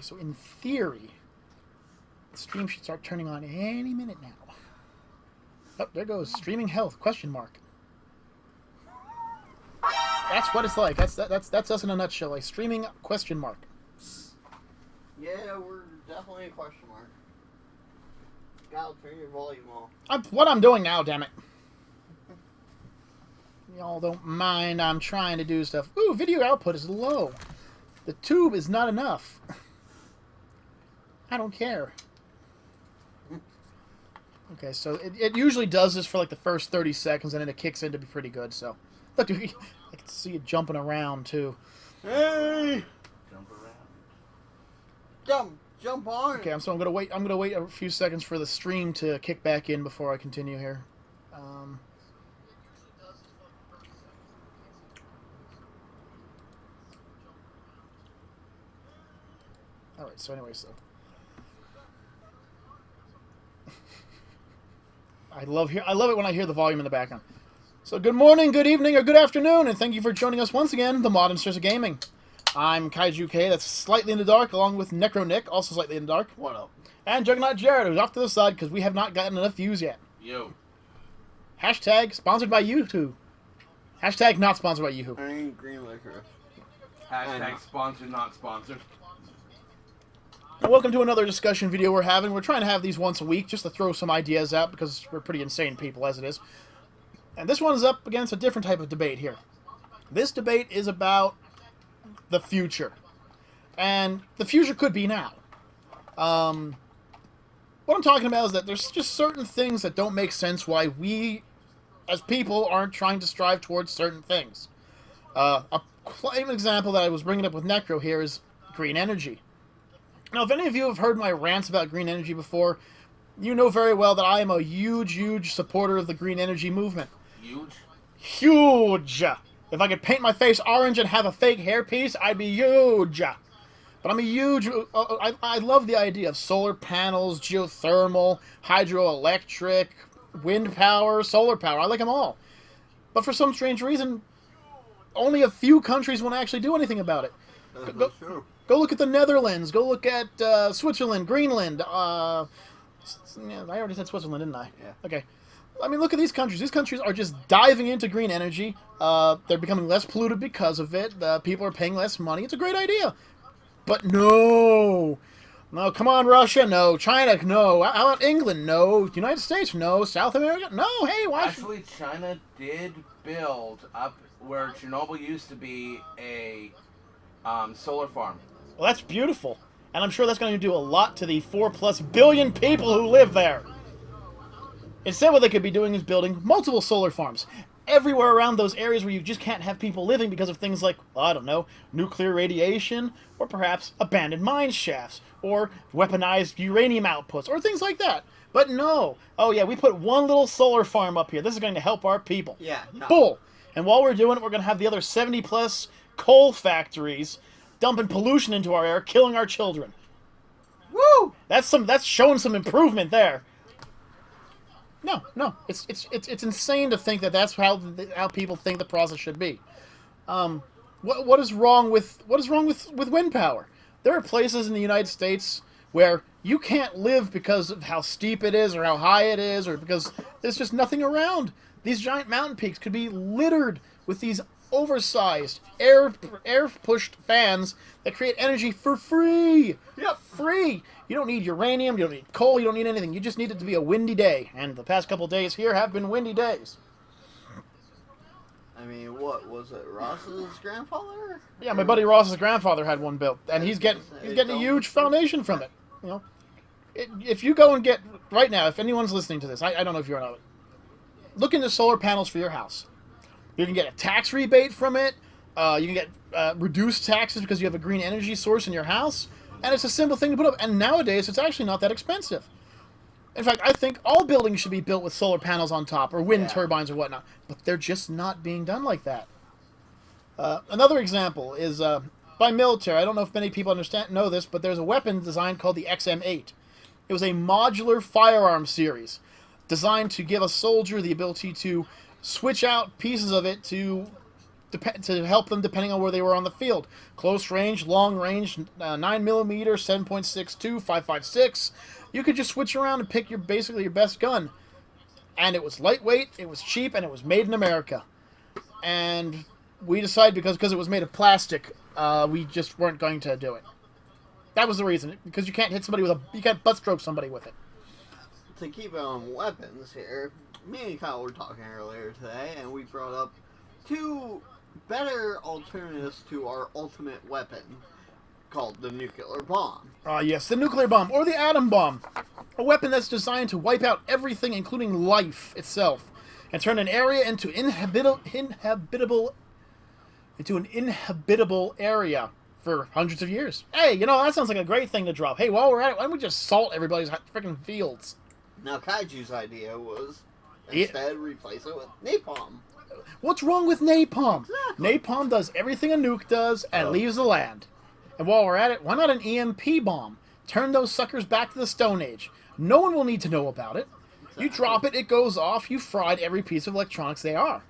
so in theory, the stream should start turning on any minute now. Oh, there goes streaming health, question mark. That's what it's like. That's us in a nutshell. Like streaming question mark. Yeah, we're definitely a question mark. Gal, turn your volume off. What I'm doing now, damn it. Y'all don't mind. I'm trying to do stuff. Ooh, video output is low. The tube is not enough. I don't care. Okay, so it usually does this for like the first 30 seconds, and then it kicks in to be pretty good. So, look, I can see it jumping around too. Hey! Jump around. Jump on. Okay, so I'm gonna wait. I'm gonna wait a few seconds for the stream to kick back in before I continue here. All right. So anyway, I love it when I hear the volume in the background. So good morning, good evening, or good afternoon, and thank you for joining us once again, the Modern Source of Gaming. I'm KaijuK, that's slightly in the dark, along with Necro Nick, also slightly in the dark. What up? And Juggernaut Jared, who's off to the side because we have not gotten enough views yet. Yo. Hashtag sponsored by YouTube. Hashtag not sponsored by YouTube. I ain't green liquor. Hashtag sponsored, not sponsored. Welcome to another discussion video we're having. We're trying to have these once a week just to throw some ideas out because we're pretty insane people as it is. And this one's up against a different type of debate here. This debate is about the future. And the future could be now. What I'm talking about is that there's just certain things that don't make sense why we, as people, aren't trying to strive towards certain things. A claim example that I was bringing up with Necro here is green energy. Now, if any of you have heard my rants about green energy before, you know very well that I am a huge, huge supporter of the green energy movement. Huge? Huge! If I could paint my face orange and have a fake hairpiece, I'd be huge! But I'm a huge... I love the idea of solar panels, geothermal, hydroelectric, wind power, solar power. I like them all. But for some strange reason, only a few countries want to actually do anything about it. Go look at the Netherlands. Go look at Switzerland, Greenland. Yeah, I already said Switzerland, didn't I? Yeah. Okay. I mean, look at these countries. These countries are just diving into green energy. They're becoming less polluted because of it. People are paying less money. It's a great idea. But no. No, come on, Russia. No. China. No. How about England? No. United States. No. South America. No. Hey, why? Actually, China did build up where Chernobyl used to be a solar farm. Well, that's beautiful. And I'm sure that's going to do a lot to the 4+ billion people who live there. Instead, what they could be doing is building multiple solar farms everywhere around those areas where you just can't have people living because of things like, well, I don't know, nuclear radiation, or perhaps abandoned mine shafts, or weaponized uranium outputs, or things like that. But no. Oh, yeah, we put one little solar farm up here. This is going to help our people. Yeah, no. Bull. And while we're doing it, we're going to have the other 70+ coal factories dumping pollution into our air, killing our children. Woo! That's showing some improvement there. No, it's insane to think that that's how people think the process should be. What is wrong with wind power? There are places in the United States where you can't live because of how steep it is, or how high it is, or because there's just nothing around. These giant mountain peaks could be littered with these oversized air-pushed fans that create energy for free. Yep. Free. You don't need uranium, you don't need coal, you don't need anything. You just need it to be a windy day. And the past couple days here have been windy days. I mean, what was it? Ross's grandfather? Yeah, my buddy Ross's grandfather had one built, and he's getting a huge foundation from it. You know, if you go and get right now, if anyone's listening to this, I don't know if you're on it. Look into solar panels for your house. You can get a tax rebate from it. You can get reduced taxes because you have a green energy source in your house. And it's a simple thing to put up. And nowadays, it's actually not that expensive. In fact, I think all buildings should be built with solar panels on top, or wind turbines or whatnot. But they're just not being done like that. Another example is by military. I don't know if many people know this, but there's a weapon design called the XM8. It was a modular firearm series designed to give a soldier the ability to switch out pieces of it to to help them depending on where they were on the field. Close range, long range, 9mm, 7.62, 5.56. You could just switch around and pick basically your best gun. And it was lightweight, it was cheap, and it was made in America. And we decided because it was made of plastic, we just weren't going to do it. That was the reason, because you can't hit somebody you can't butt stroke somebody with it. To keep on weapons here, me and Kyle were talking earlier today, and we brought up 2 better alternatives to our ultimate weapon, called the nuclear bomb. Yes, the nuclear bomb, or the atom bomb. A weapon that's designed to wipe out everything, including life itself, and turn an area into an inhabitable area for hundreds of years. Hey, that sounds like a great thing to drop. Hey, while we're at it, why don't we just salt everybody's freaking fields? Now, KaijuK's idea was instead replace it with napalm. What's wrong with napalm? Exactly. Napalm does everything a nuke does and leaves the land. And while we're at it, why not an EMP bomb? Turn those suckers back to the Stone Age. No one will need to know about it. Exactly. You drop it, it goes off, you fried every piece of electronics they are.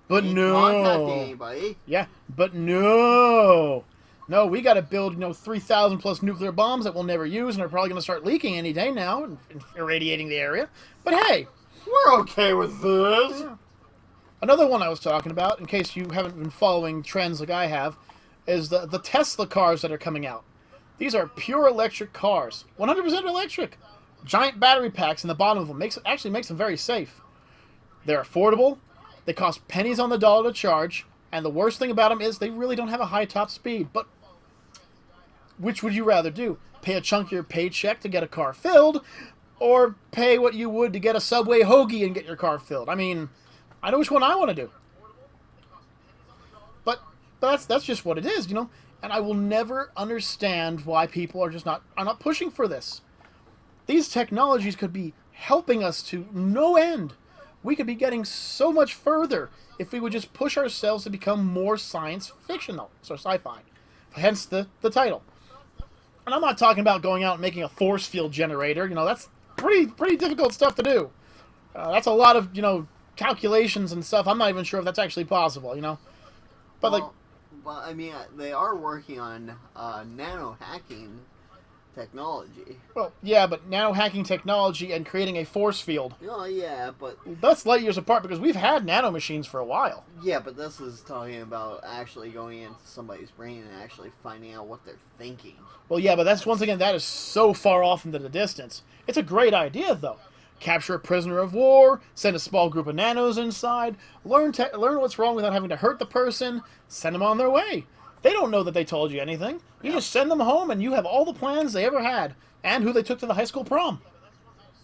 But no. Anybody. Yeah, but no. No, we got to build, 3,000 plus nuclear bombs that we'll never use and are probably going to start leaking any day now and irradiating the area. But hey, we're okay with this. Yeah. Another one I was talking about, in case you haven't been following trends like I have, is the Tesla cars that are coming out. These are pure electric cars, 100% electric. Giant battery packs in the bottom of them actually makes them very safe. They're affordable. They cost pennies on the dollar to charge. And the worst thing about them is they really don't have a high top speed. But which would you rather do? Pay a chunk of your paycheck to get a car filled, or pay what you would to get a Subway hoagie and get your car filled? I mean, I know which one I want to do. But that's just what it is, And I will never understand why people are not pushing for this. These technologies could be helping us to no end. We could be getting so much further if we would just push ourselves to become more science fictional, so sci-fi. Hence the title. And I'm not talking about going out and making a force field generator. That's pretty difficult stuff to do. That's a lot of, calculations and stuff. I'm not even sure if that's actually possible, But But I mean, they are working on nano hacking technology. Well, yeah, but nano hacking technology and creating a force field. Oh, yeah, but that's light years apart because we've had nano machines for a while. Yeah, but this is talking about actually going into somebody's brain and actually finding out what they're thinking. Well, yeah, but once again, that is so far off into the distance. It's a great idea, though. Capture a prisoner of war, send a small group of nanos inside, learn what's wrong without having to hurt the person, send them on their way. They don't know that they told you anything. You just send them home and you have all the plans they ever had and who they took to the high school prom.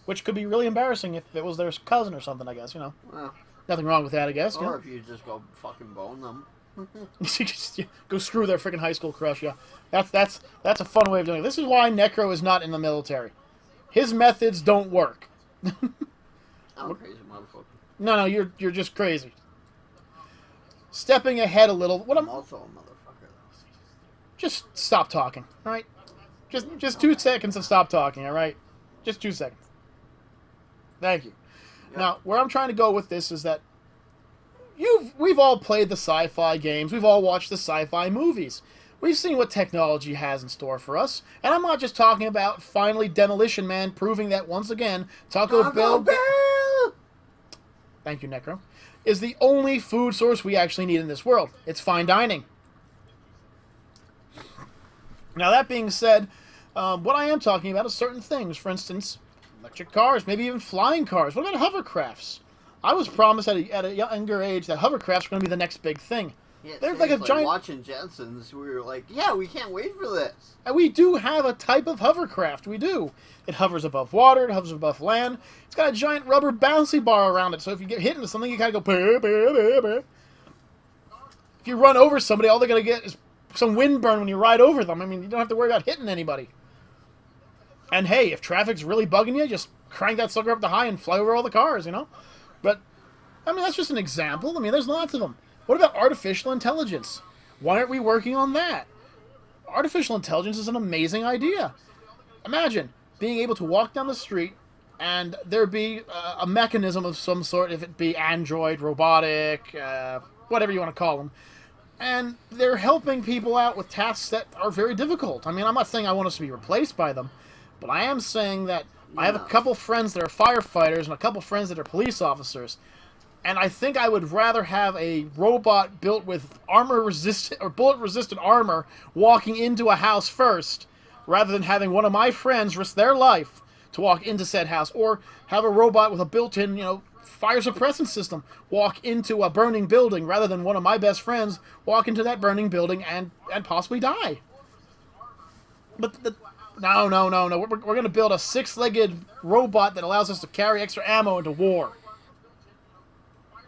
Which could be really embarrassing if it was their cousin or something, I guess, Well, nothing wrong with that, I guess. Or if you just go fucking bone them. Go screw their freaking high school crush, yeah. That's a fun way of doing it. This is why Necro is not in the military. His methods don't work. I'm a crazy motherfucker. No, you're just crazy. Stepping ahead a little. I'm also a motherfucker. Just stop talking, all right? Just 2 seconds of stop talking, all right? Just 2 seconds. Thank you. Yep. Now, where I'm trying to go with this is that we've all played the sci-fi games. We've all watched the sci-fi movies. We've seen what technology has in store for us. And I'm not just talking about finally Demolition Man proving that once again Taco Bell, thank you, Necro, is the only food source we actually need in this world. It's fine dining. Now, that being said, what I am talking about is certain things. For instance, electric cars, maybe even flying cars. What about hovercrafts? I was promised at a younger age that hovercrafts were going to be the next big thing. Yeah, they're like a giant. Watching Jetsons, we were like, yeah, we can't wait for this. And we do have a type of hovercraft. We do. It hovers above water. It hovers above land. It's got a giant rubber bouncy bar around it. So if you get hit into something, you kind of go. Bah, bah, bah, bah. If you run over somebody, all they're going to get is some wind burn when you ride over them. I mean, you don't have to worry about hitting anybody. And hey, if traffic's really bugging you, just crank that sucker up to high and fly over all the cars, But, I mean, that's just an example. I mean, there's lots of them. What about artificial intelligence? Why aren't we working on that? Artificial intelligence is an amazing idea. Imagine being able to walk down the street and there be a mechanism of some sort, if it be android, robotic, whatever you want to call them, And they're helping people out with tasks that are very difficult. I mean, I'm not saying I want us to be replaced by them, but I am saying that I have a couple friends that are firefighters and a couple friends that are police officers, and I think I would rather have a robot built with armor-resistant or bullet-resistant armor walking into a house first, rather than having one of my friends risk their life to walk into said house, or have a robot with a built-in, fire suppressant system walk into a burning building, rather than one of my best friends walk into that burning building and possibly die. But no. We're going to build a 6-legged robot that allows us to carry extra ammo into war.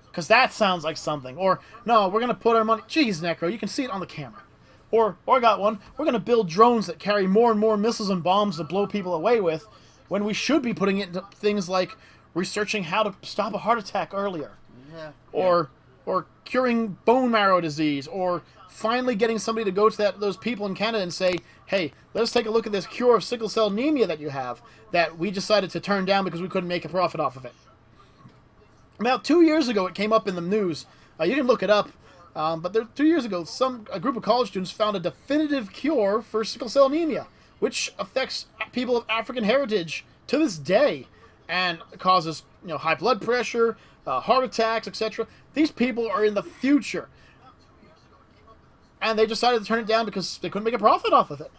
Because that sounds like something. Or, no, we're going to put our money... Jeez, Necro, you can see it on the camera. Or I got one. We're going to build drones that carry more and more missiles and bombs to blow people away with, when we should be putting it into things like researching how to stop a heart attack earlier. Yeah. Or curing bone marrow disease, or finally getting somebody to go to those people in Canada and say, hey, let's take a look at this cure of sickle cell anemia that you have that we decided to turn down because we couldn't make a profit off of it. About 2 years ago, it came up in the news. You can look it up. But 2 years ago, a group of college students found a definitive cure for sickle cell anemia, which affects people of African heritage to this day, and causes high blood pressure, heart attacks, etc. These people are in the future, and they decided to turn it down because they couldn't make a profit off of it.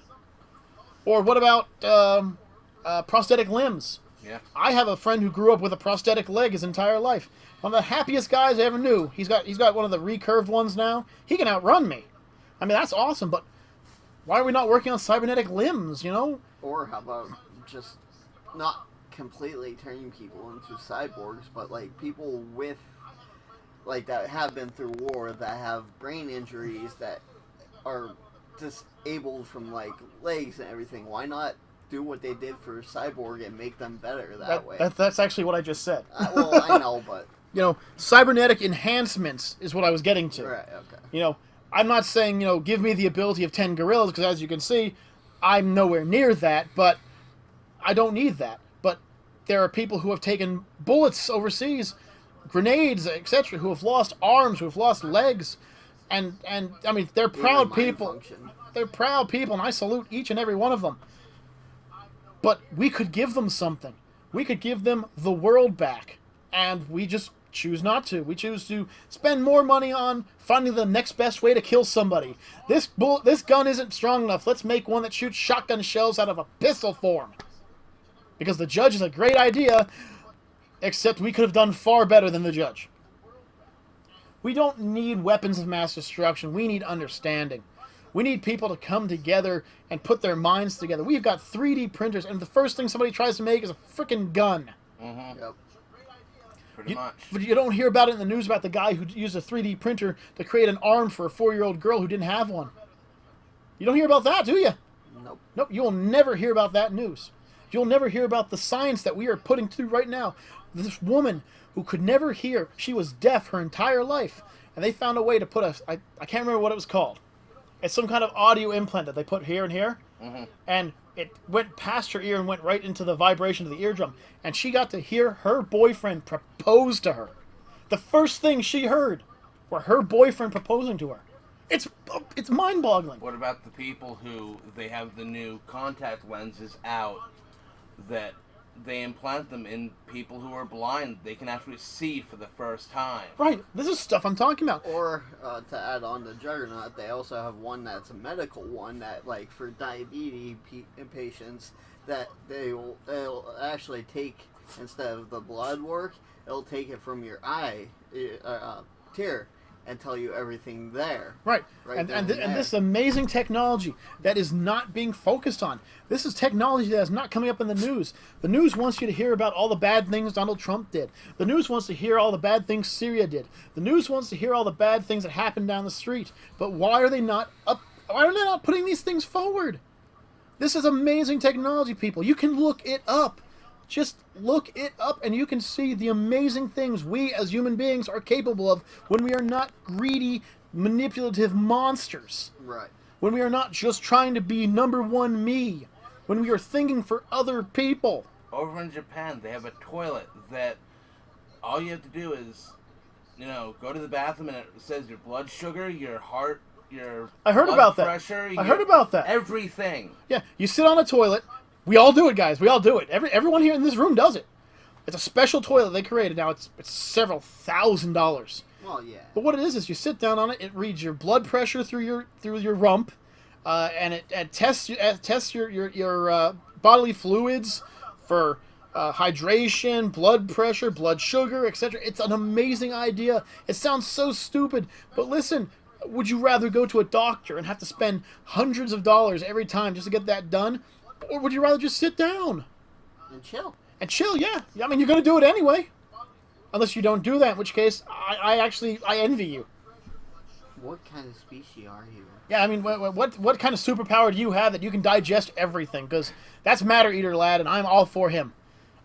Or what about prosthetic limbs? Yeah. I have a friend who grew up with a prosthetic leg his entire life. One of the happiest guys I ever knew. He's got one of the recurved ones now. He can outrun me. I mean, that's awesome, but why are we not working on cybernetic limbs, Or how about just not completely turning people into cyborgs, but like people with that have been through war, that have brain injuries, that are disabled from legs and everything. Why not do what they did for Cyborg and make them better that way? That's actually what I just said. Well, I know, but cybernetic enhancements is what I was getting to. Right. Okay. I'm not saying give me the ability of 10 gorillas, because as you can see, I'm nowhere near that, but I don't need that. But there are people who have taken bullets overseas, grenades, etc., who have lost arms, who have lost legs, and I mean, they're proud people. They're proud people, and I salute each and every one of them. But we could give them something. We could give them the world back, and we just choose not to. We choose to spend more money on finding the next best way to kill somebody. This gun isn't strong enough. Let's make one that shoots shotgun shells out of a pistol form. Because the judge is a great idea, except we could have done far better than the judge. We don't need weapons of mass destruction. We need understanding. We need people to come together and put their minds together. We've got 3D printers, and the first thing somebody tries to make is a freaking gun. Mm-hmm. Yep. Pretty much. But you don't hear about it in the news about the guy who used a 3D printer to create an arm for a 4-year-old girl who didn't have one. You don't hear about that, do you? Nope. Nope, you'll never hear about that news. You'll never hear about the science that we are putting through right now. This woman who could never hear, she was deaf her entire life, and they found a way to put I can't remember what it was called. It's some kind of audio implant that they put here and here, and it went past her ear and went right into the vibration of the eardrum, and she got to hear her boyfriend propose to her. The first thing she heard were her boyfriend proposing to her. It's mind-boggling. What about the people who they have the new contact lenses out that they implant them in people who are blind? They can actually see for the first time. Right. This is stuff I'm talking about. Or to add on to Juggernaut, they also have one that's a medical one that, for diabetes patients, that they'll actually take, instead of the blood work, it'll take it from your eye tear and tell you everything there. Right. And this amazing technology that is not being focused on. This is technology that is not coming up in the news. The news wants you to hear about all the bad things Donald Trump did. The news wants to hear all the bad things Syria did. The news wants to hear all the bad things that happened down the street. But why are they not putting these things forward? This is amazing technology, people. You can look it up. Just look it up and you can see the amazing things we as human beings are capable of when we are not greedy, manipulative monsters. Right. When we are not just trying to be number one me. When we are thinking for other people. Over in Japan, they have a toilet that all you have to do is go to the bathroom and it says your blood sugar, your heart, your I heard blood about that. pressure. I heard about that. Everything. Yeah, you sit on a toilet. We all do it, guys. We all do it. Everyone here in this room does it. It's a special toilet they created. Now it's several $1,000s. Well, yeah. But what it is you sit down on it. It reads your blood pressure through your rump, and it tests your bodily fluids for hydration, blood pressure, blood sugar, etc. It's an amazing idea. It sounds so stupid, but listen. Would you rather go to a doctor and have to spend hundreds of dollars every time just to get that done, or would you rather just sit down And chill? and chill? Yeah, I mean you're gonna do it anyway, unless you don't do that, in which case I envy you. What kind of species are you? Yeah, I mean, what kind of superpower do you have that you can digest everything? Because that's Matter Eater Lad, and I'm all for him.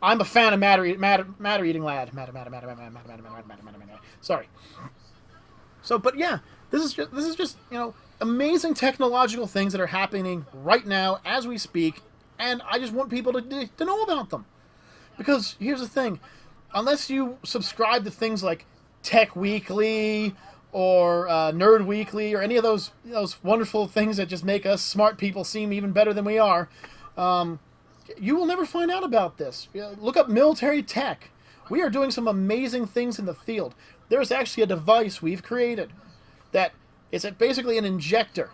I'm a fan of Matter Eating Lad. Sorry. So, but yeah, this is just amazing technological things that are happening right now as we speak, and I just want people to know about them. Because here's the thing, unless you subscribe to things like Tech Weekly or Nerd Weekly or any of those wonderful things that just make us smart people seem even better than we are, you will never find out about this. Look up military tech. We are doing some amazing things in the field. There's actually a device we've created that is basically an injector.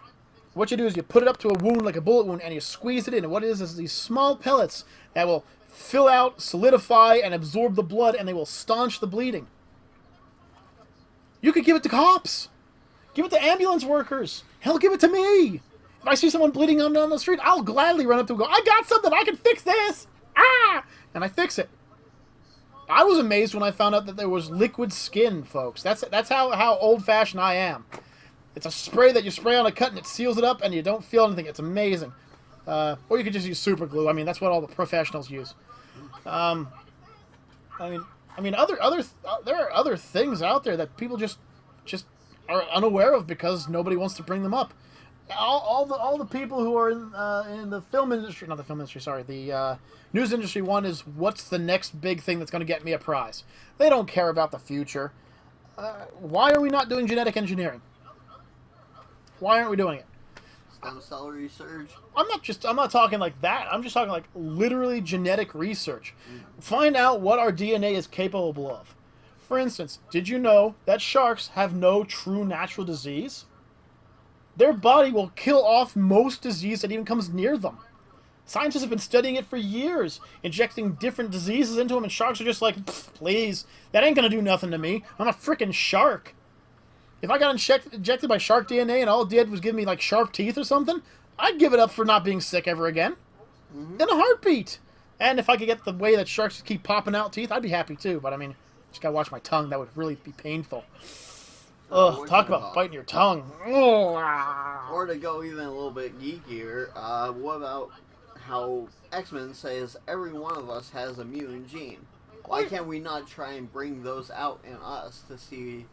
What you do is you put it up to a wound like a bullet wound and you squeeze it in. And what it is these small pellets that will fill out, solidify, and absorb the blood, and they will staunch the bleeding. You could give it to cops. Give it to ambulance workers. Hell, give it to me. If I see someone bleeding down the street, I'll gladly run up to them and go, I got something, I can fix this. Ah! And I fix it. I was amazed when I found out that there was liquid skin, folks. That's how old-fashioned I am. It's a spray that you spray on a cut and it seals it up and you don't feel anything. It's amazing. Or you could just use super glue. I mean, that's what all the professionals use. I mean, there are other things out there that people just are unaware of because nobody wants to bring them up. All the people who are in the film industry, not the film industry, sorry, the news industry one is what's the next big thing that's going to get me a prize. They don't care about the future. Why are we not doing genetic engineering? Why aren't we doing it? Stem cell research? I'm not talking like that. I'm just talking like literally genetic research. Find out what our DNA is capable of. For instance, did you know that sharks have no true natural disease? Their body will kill off most disease that even comes near them. Scientists have been studying it for years, injecting different diseases into them, and sharks are just like, please, that ain't gonna do nothing to me. I'm a freaking shark. If I got injected by shark DNA and all it did was give me like sharp teeth or something, I'd give it up for not being sick ever again. In a heartbeat. And if I could get the way that sharks keep popping out teeth, I'd be happy too. But I mean, just gotta watch my tongue. That would really be painful. Ugh, talk about biting your tongue. Or to go even a little bit geekier, what about how X-Men says every one of us has a mutant gene? Why can't we not try and bring those out in us to see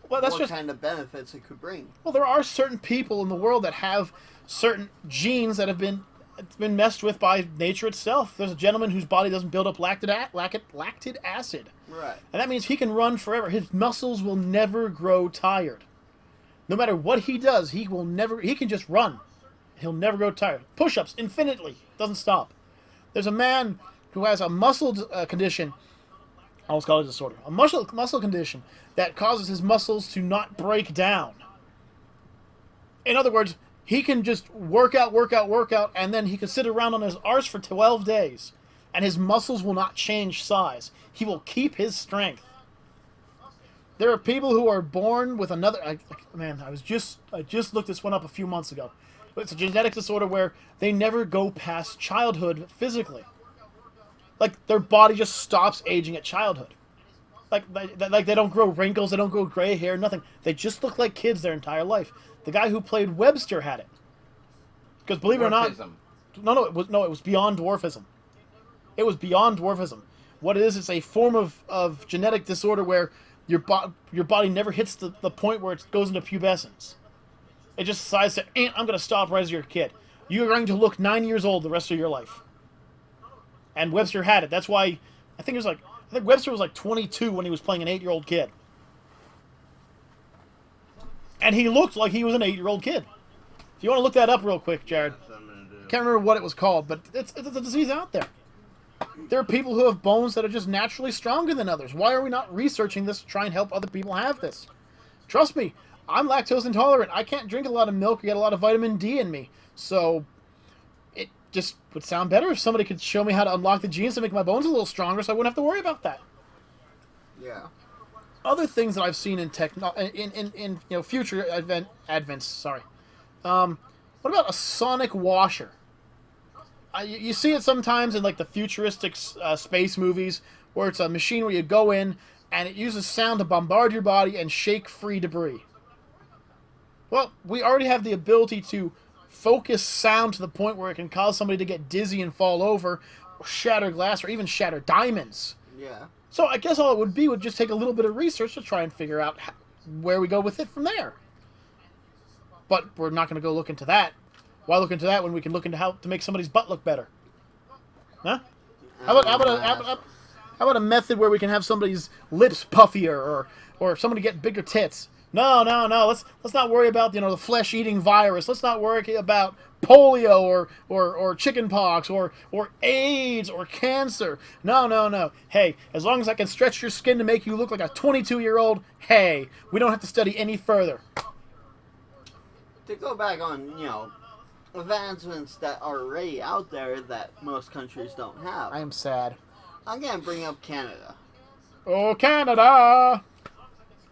what kind of benefits it could bring? Well, there are certain people in the world that have certain genes that have been messed with by nature itself. There's a gentleman whose body doesn't build up lactic acid. Right. And that means he can run forever. His muscles will never grow tired. No matter what he does, he can just run. He'll never grow tired. Push-ups, infinitely. Doesn't stop. There's a man who has a muscle condition. I almost call it a disorder. A muscle condition that causes his muscles to not break down. In other words, he can just work out, and then he can sit around on his arse for 12 days. And his muscles will not change size. He will keep his strength. There are people who are born with another... I just looked this one up a few months ago. It's a genetic disorder where they never go past childhood physically. Like, their body just stops aging at childhood. Like they don't grow wrinkles, they don't grow gray hair, nothing. They just look like kids their entire life. The guy who played Webster had it. Because believe it or not... it was beyond dwarfism. It was beyond dwarfism. What it is, it's a form of genetic disorder where your body never hits the point where it goes into pubescence. It just decides to, I'm going to stop right as you're a kid. You're going to look 9 years old the rest of your life. And Webster had it. That's why, I think Webster was like 22 when he was playing an 8-year-old kid. And he looked like he was an 8-year-old kid. If you want to look that up real quick, Jared. That's what I'm gonna do. Can't remember what it was called, but it's a disease out there. There are people who have bones that are just naturally stronger than others. Why are we not researching this to try and help other people have this? Trust me, I'm lactose intolerant. I can't drink a lot of milk or get a lot of vitamin D in me. So it just would sound better if somebody could show me how to unlock the genes to make my bones a little stronger so I wouldn't have to worry about that. Yeah. Other things that I've seen in future advents. Sorry. What about a sonic washer? You see it sometimes in like the futuristic space movies where it's a machine where you go in and it uses sound to bombard your body and shake free debris. Well, we already have the ability to focus sound to the point where it can cause somebody to get dizzy and fall over, or shatter glass, or even shatter diamonds. Yeah. So I guess all it would just take a little bit of research to try and figure out where we go with it from there. But we're not going to go look into that. Why look into that when we can look into how to make somebody's butt look better? Huh? How about a method where we can have somebody's lips puffier or somebody get bigger tits? No. Let's not worry about the flesh-eating virus. Let's not worry about polio or chickenpox or AIDS or cancer. No. Hey, as long as I can stretch your skin to make you look like a 22-year-old, hey, we don't have to study any further. To go back on, advancements that are already out there that most countries don't have. I am sad. I'm going to bring up Canada. Oh, Canada!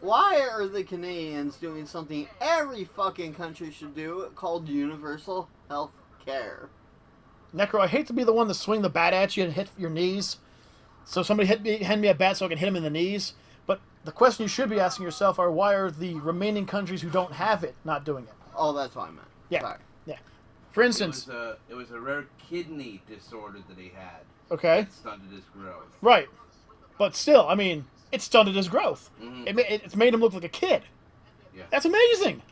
Why are the Canadians doing something every fucking country should do called universal health care? Necro, I hate to be the one to swing the bat at you and hit your knees. So somebody hand me a bat so I can hit him in the knees. But the question you should be asking yourself are, why are the remaining countries who don't have it not doing it? Oh, that's what I meant. Yeah. Sorry. Yeah. For instance... It was a rare kidney disorder that he had. Okay. That stunted his growth. Right. But still, I mean, it stunted his growth. Mm-hmm. It's made him look like a kid. Yeah. That's amazing.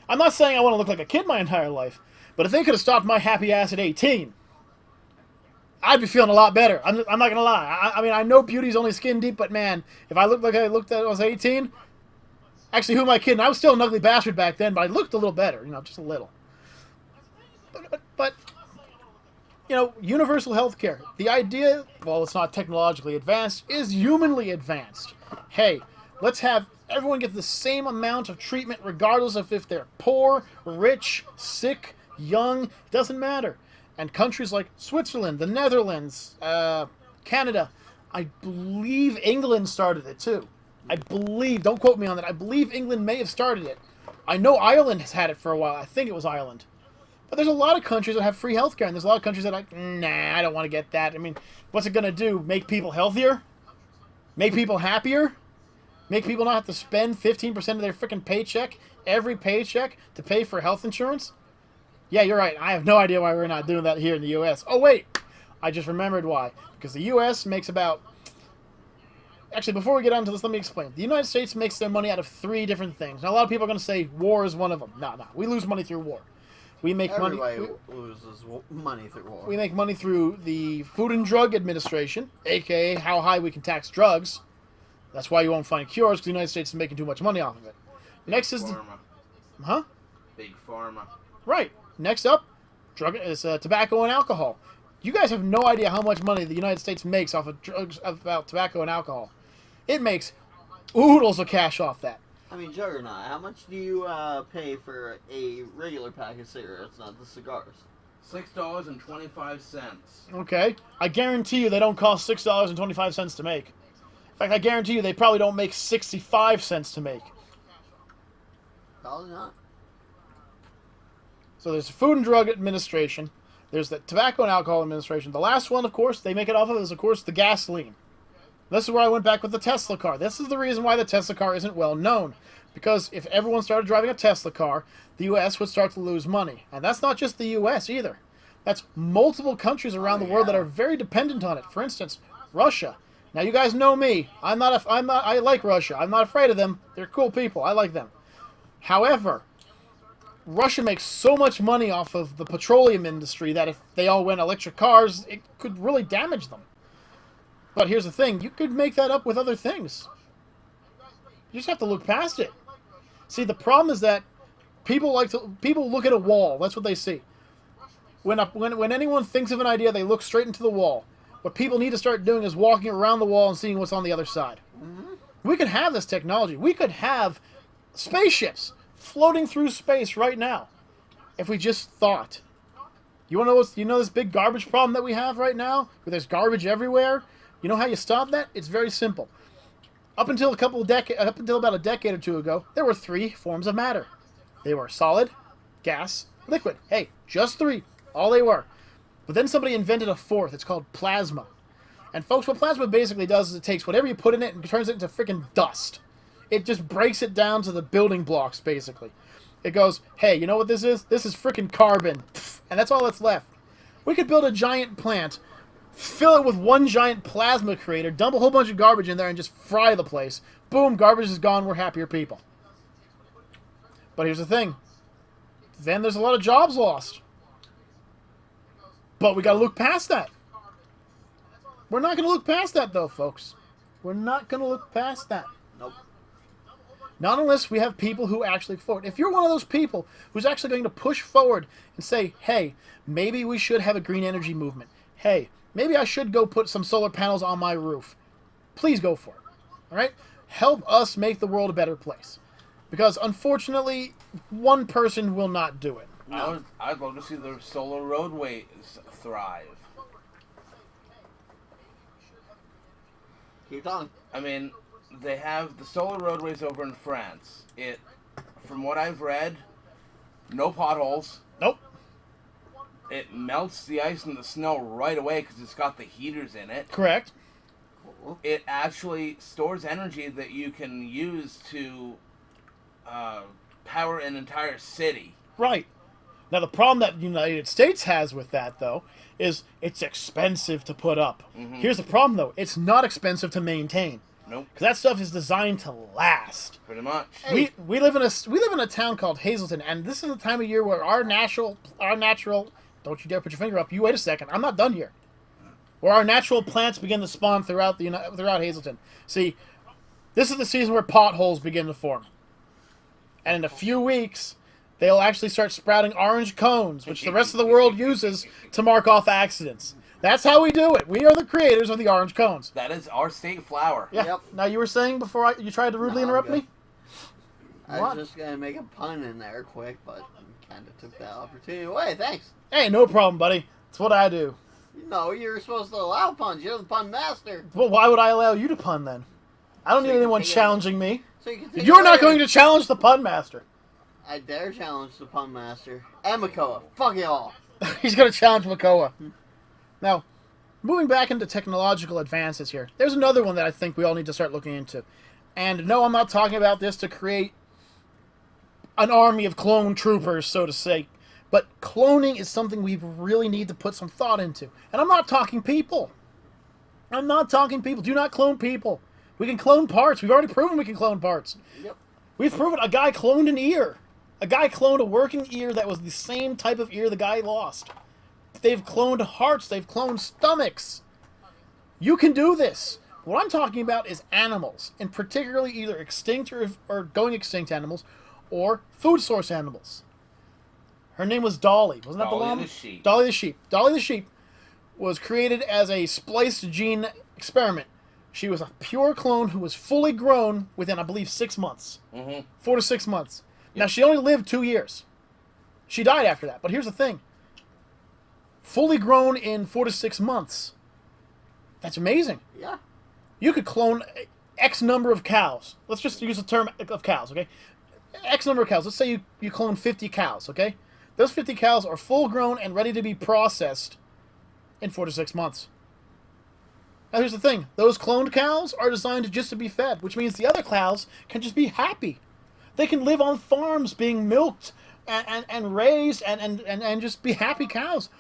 I'm not saying I want to look like a kid my entire life, but if they could have stopped my happy ass at 18, I'd be feeling a lot better. I'm not going to lie. I mean, I know beauty's only skin deep, but man, if I looked like I looked at when I was 18... Actually, who am I kidding? I was still an ugly bastard back then, but I looked a little better, just a little. But universal health care. The idea, while it's not technologically advanced, is humanly advanced. Hey, let's have everyone get the same amount of treatment regardless of if they're poor, rich, sick, young, doesn't matter. And countries like Switzerland, the Netherlands, Canada, I believe England started it too. I believe, don't quote me on that, I believe England may have started it. I know Ireland has had it for a while. I think it was Ireland. But there's a lot of countries that have free healthcare, and there's a lot of countries that are like, nah, I don't want to get that. I mean, what's it going to do? Make people healthier? Make people happier? Make people not have to spend 15% of their freaking paycheck, every paycheck, to pay for health insurance? Yeah, you're right. I have no idea why we're not doing that here in the U.S. Oh, wait. I just remembered why. Because the U.S. makes about... Actually, before we get on to this, let me explain. The United States makes their money out of 3 different things. Now, a lot of people are going to say war is one of them. No. We lose money through war. We make Everybody loses money through war. We make money through the Food and Drug Administration, a.k.a. how high we can tax drugs. That's why you won't find cures, because the United States is making too much money off of it. Next is Pharma. Huh? Big Pharma. Right. Next up, tobacco and alcohol. You guys have no idea how much money the United States makes off of drugs, about tobacco and alcohol. It makes oodles of cash off that. I mean, Juggernaut, how much do you pay for a regular pack of cigarettes, not the cigars? $6.25. Okay. I guarantee you they don't cost $6.25 to make. In fact, I guarantee you they probably don't make 65 cents to make. Probably not. So there's the Food and Drug Administration. There's the Tobacco and Alcohol Administration. The last one, of course, they make it off of is, of course, the gasoline. This is where I went back with the Tesla car. This is the reason why the Tesla car isn't well known. Because if everyone started driving a Tesla car, the U.S. would start to lose money. And that's not just the U.S. either. That's multiple countries around the world that are very dependent on it. For instance, Russia. Now, you guys know me. I like Russia. I'm not afraid of them. They're cool people. I like them. However, Russia makes so much money off of the petroleum industry that if they all went electric cars, it could really damage them. But here's the thing. You could make that up with other things. You just have to look past it. See, the problem is that people look at a wall. That's what they see. When anyone thinks of an idea, they look straight into the wall. What people need to start doing is walking around the wall and seeing what's on the other side. Mm-hmm. We could have this technology. We could have spaceships floating through space right now if we just thought. You know this big garbage problem that we have right now, where there's garbage everywhere? You know how you stop that? It's very simple. Up until about a decade or two ago, there were 3 forms of matter. They were solid, gas, liquid. Hey, just 3. All they were. But then somebody invented a 4th. It's called plasma. And folks, what plasma basically does is it takes whatever you put in it and turns it into freaking dust. It just breaks it down to the building blocks, basically. It goes, hey, you know what this is? This is freaking carbon. And that's all that's left. We could build a giant plant, fill it with one giant plasma creator, dump a whole bunch of garbage in there, and just fry the place. Boom, garbage is gone. We're happier people. But here's the thing. Then there's a lot of jobs lost. But we got to look past that. We're not going to look past that, though, folks. We're not going to look past that. Nope. Not unless we have people who actually forward. If you're one of those people who's actually going to push forward and say, hey, maybe we should have a green energy movement. Hey, maybe I should go put some solar panels on my roof. Please go for it. All right? Help us make the world a better place. Because, unfortunately, one person will not do it. No. I'd love to see the solar roadways thrive. Keep talking. I mean, they have the solar roadways over in France. From what I've read, no potholes. Nope. It melts the ice and the snow right away because it's got the heaters in it. Correct. It actually stores energy that you can use to power an entire city. Right. Now, the problem that the United States has with that, though, is it's expensive to put up. Mm-hmm. Here's the problem, though. It's not expensive to maintain. Nope. Because that stuff is designed to last. Pretty much. We live in a town called Hazleton, and this is the time of year where our natural don't you dare put your finger up. You wait a second. I'm not done here. Where our natural plants begin to spawn throughout Hazleton. See, this is the season where potholes begin to form. And in a few weeks, they'll actually start sprouting orange cones, which the rest of the world uses to mark off accidents. That's how we do it. We are the creators of the orange cones. That is our state flower. Yeah. Yep. Now, you were saying before you tried to rudely interrupt me? I What? was just going to make a pun in there quick, but kind of took that opportunity away. Thanks. Hey, no problem, buddy. It's what I do. No, you're supposed to allow puns. You're the pun master. Well, why would I allow you to pun then? I don't So need you can anyone take it- challenging me. So you can take You're it not later. going to challenge the pun master. I dare challenge the pun master. And Makoa. Fuck y'all. He's going to challenge Makoa. Now, moving back into technological advances here, there's another one that I think we all need to start looking into. And no, I'm not talking about this to create an army of clone troopers, so to say. But cloning is something we really need to put some thought into. And I'm not talking people. I'm not talking people. Do not clone people. We can clone parts. We've already proven we can clone parts. Yep. We've proven a guy cloned an ear. A guy cloned a working ear that was the same type of ear the guy lost. They've cloned hearts. They've cloned stomachs. You can do this. What I'm talking about is animals, and particularly either extinct or going extinct animals, or food source animals. Her name was Dolly. Wasn't that the Dolly llama? the sheep. Dolly the sheep. Dolly the sheep was created as a spliced gene experiment. She was a pure clone who was fully grown within, I believe, 6 months. Mm-hmm. 4 to 6 months. Now, she only lived 2 years. She died after that. But here's the thing. Fully grown in 4 to 6 months. That's amazing. Yeah. You could clone X number of cows. Let's just use the term of cows, okay? X number of cows. Let's say you clone 50 cows, okay? Those 50 cows are full grown and ready to be processed in 4 to 6 months. Now, here's the thing. Those cloned cows are designed just to be fed, which means the other cows can just be happy. They can live on farms being milked and raised and just be happy cows.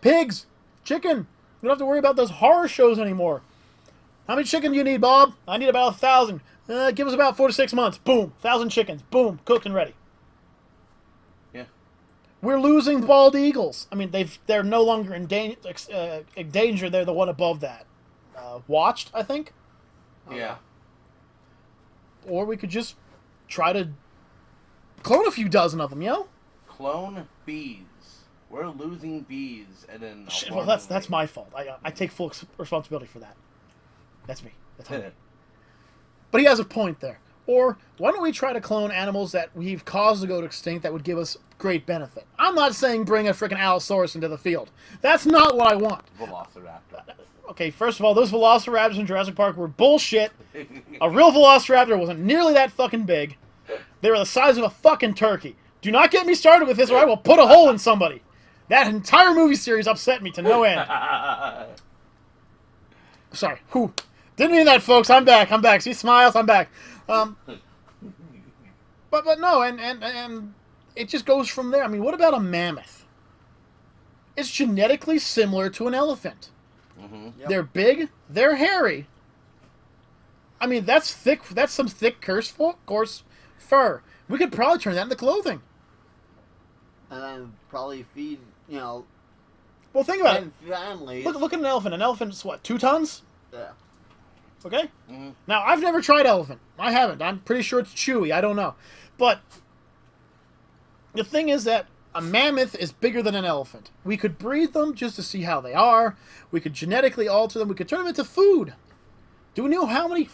Pigs, chicken. You don't have to worry about those horror shows anymore. How many chicken do you need, Bob? I need about 1,000. Give us about 4 to 6 months. Boom. 1,000 chickens. Boom. Cooked and ready. Yeah. We're losing bald eagles. I mean, they're no longer in danger. They're the one above that. Watched, I think. Yeah. Or we could just try to clone a few dozen of them, you know? Clone bees. We're losing bees at an. Shit, well, that's my fault. I take full responsibility for that. That's me. That's me. But he has a point there. Or why don't we try to clone animals that we've caused to go extinct that would give us great benefit? I'm not saying bring a freaking Allosaurus into the field. That's not what I want. Velociraptor. Okay, first of all, those Velociraptors in Jurassic Park were bullshit. A real Velociraptor wasn't nearly that fucking big. They were the size of a fucking turkey. Do not get me started with this or I will put a hole in somebody. That entire movie series upset me to no end. Sorry. Whew. Didn't mean that, folks. I'm back. See, smiles. I'm back. But no, and it just goes from there. I mean, what about a mammoth? It's genetically similar to an elephant. Yep. They're big. They're hairy. I mean, that's thick. That's some thick, coarse fur. We could probably turn that into clothing. And then probably feed, Well, think about it. families. Look at an elephant. An elephant's what, 2 tons? Yeah. Okay? Now, I've never tried elephant. I haven't. I'm pretty sure it's chewy. I don't know. But the thing is that a mammoth is bigger than an elephant. We could breed them just to see how they are. We could genetically alter them. We could turn them into food. Do we know how many...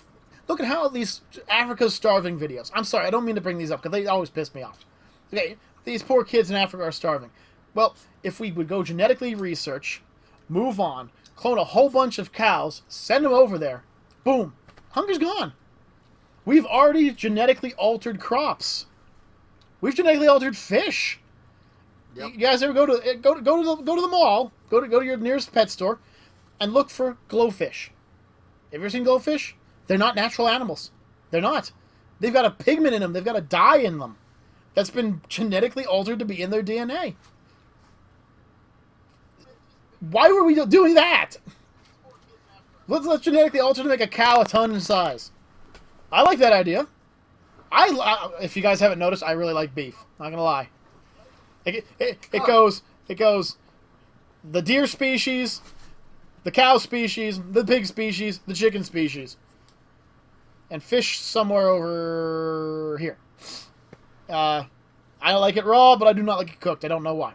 Look at how these Africa's starving videos... I'm sorry, I don't mean to bring these up, because they always piss me off. Okay, these poor kids in Africa are starving. Well, if we would go genetically research, move on, clone a whole bunch of cows, send them over there, boom, hunger's gone. We've already genetically altered crops. We've genetically altered fish. Yep. You guys ever go to the mall, go to your nearest pet store, and look for glowfish? Have you ever seen glowfish? They're not natural animals. They're not. They've got a pigment in them. They've got a dye in them that's been genetically altered to be in their DNA. Why were we doing that? Let's genetically alter to make a cow a ton in size. I like that idea. If you guys haven't noticed, I really like beef. Not gonna lie. It goes the deer species, the cow species, the pig species, the chicken species, and fish somewhere over here. I don't like it raw, but I do not like it cooked. I don't know why.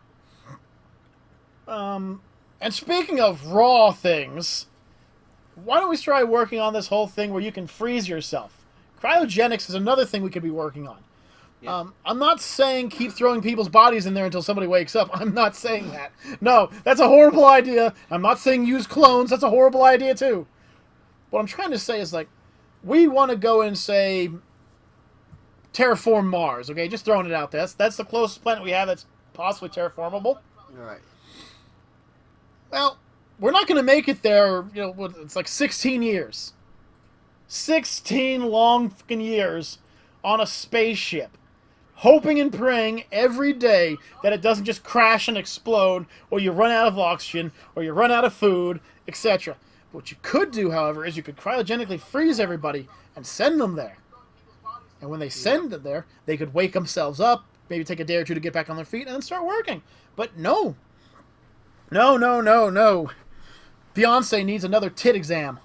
And speaking of raw things, why don't we try working on this whole thing where you can freeze yourself? Cryogenics is another thing we could be working on. Yeah. I'm not saying keep throwing people's bodies in there until somebody wakes up. I'm not saying that. No, that's a horrible idea. I'm not saying use clones. That's a horrible idea, too. What I'm trying to say is, like, we want to go and, say, terraform Mars, okay? Just throwing it out there. That's the closest planet we have that's possibly terraformable. All right. Well, we're not going to make it there, it's like 16 years. 16 long fucking years on a spaceship. Hoping and praying every day that it doesn't just crash and explode, or you run out of oxygen, or you run out of food, etc. What you could do, however, is you could cryogenically freeze everybody and send them there. And when they send them there, they could wake themselves up, maybe take a day or two to get back on their feet, and then start working. But no. No. Beyonce needs another tit exam.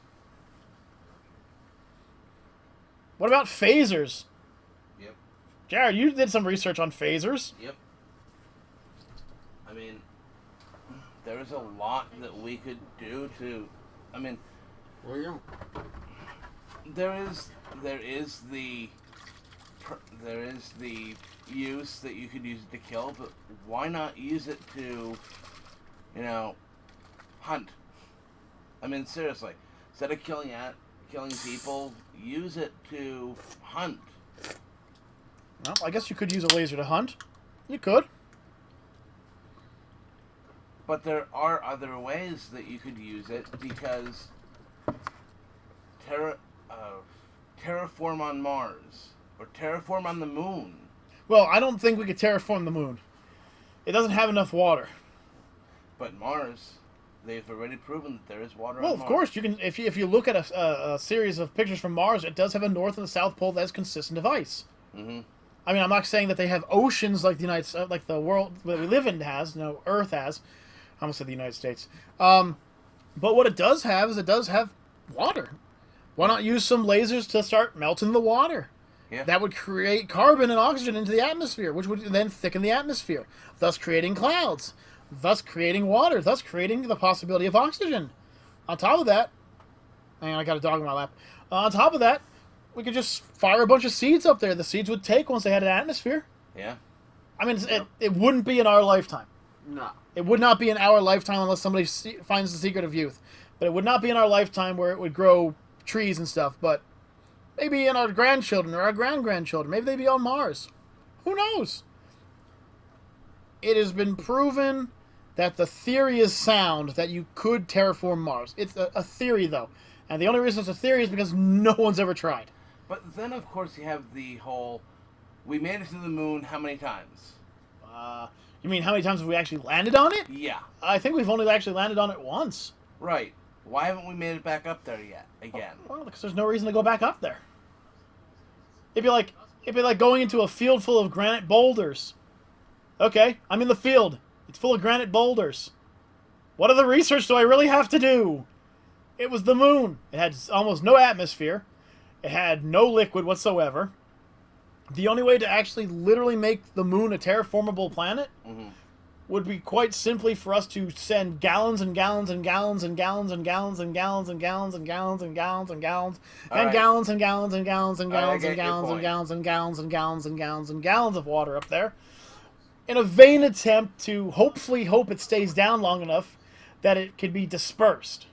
What about phasers? Yep. Jared, you did some research on phasers. Yep. I mean, there is a lot that we could do to... I mean... Well, yeah. There is the use that you could use it to kill, but why not use it to, hunt? I mean, seriously, instead of killing people, use it to hunt. Well, I guess you could use a laser to hunt. You could. But there are other ways that you could use it, because terraform on Mars, or terraform on the moon. Well, I don't think we could terraform the moon. It doesn't have enough water. But Mars, they've already proven that there is water on Well, Mars. of course, you can. If you look at a series of pictures from Mars, it does have a north and a south pole that is consistent of ice. Mm-hmm. I mean, I'm not saying that they have oceans like the world that we live in has. Earth has. I almost said the United States. But what it does have is it does have water. Why not use some lasers to start melting the water? Yeah. That would create carbon and oxygen into the atmosphere, which would then thicken the atmosphere, thus creating clouds, thus creating water, thus creating the possibility of oxygen. On top of that, hang on, I got a dog in my lap. On top of that, we could just fire a bunch of seeds up there. The seeds would take once they had an atmosphere. Yeah. I mean, it wouldn't be in our lifetime. No. It would not be in our lifetime unless somebody finds the secret of youth. But it would not be in our lifetime where it would grow trees and stuff. But maybe in our grandchildren or our grand-grandchildren. Maybe they'd be on Mars. Who knows? It has been proven that the theory is sound that you could terraform Mars. It's a theory, though. And the only reason it's a theory is because no one's ever tried. But then, of course, you have the whole... We made it to the moon how many times? You mean how many times have we actually landed on it? Yeah. I think we've only actually landed on it once. Right. Why haven't we made it back up there yet? Again. Well, because there's no reason to go back up there. It'd be like going into a field full of granite boulders. Okay, I'm in the field. It's full of granite boulders. What other research do I really have to do? It was the moon. It had almost no atmosphere. It had no liquid whatsoever. The only way to actually literally make the moon a terraformable planet would be quite simply for us to send gallons and gallons and gallons and gallons and gallons and gallons and gallons and gallons and gallons and gallons and gallons and gallons and gallons and gallons and gallons and gallons and gallons and gallons and gallons and gallons of water up there in a vain attempt to hopefully hope it stays down long enough that it could be dispersed.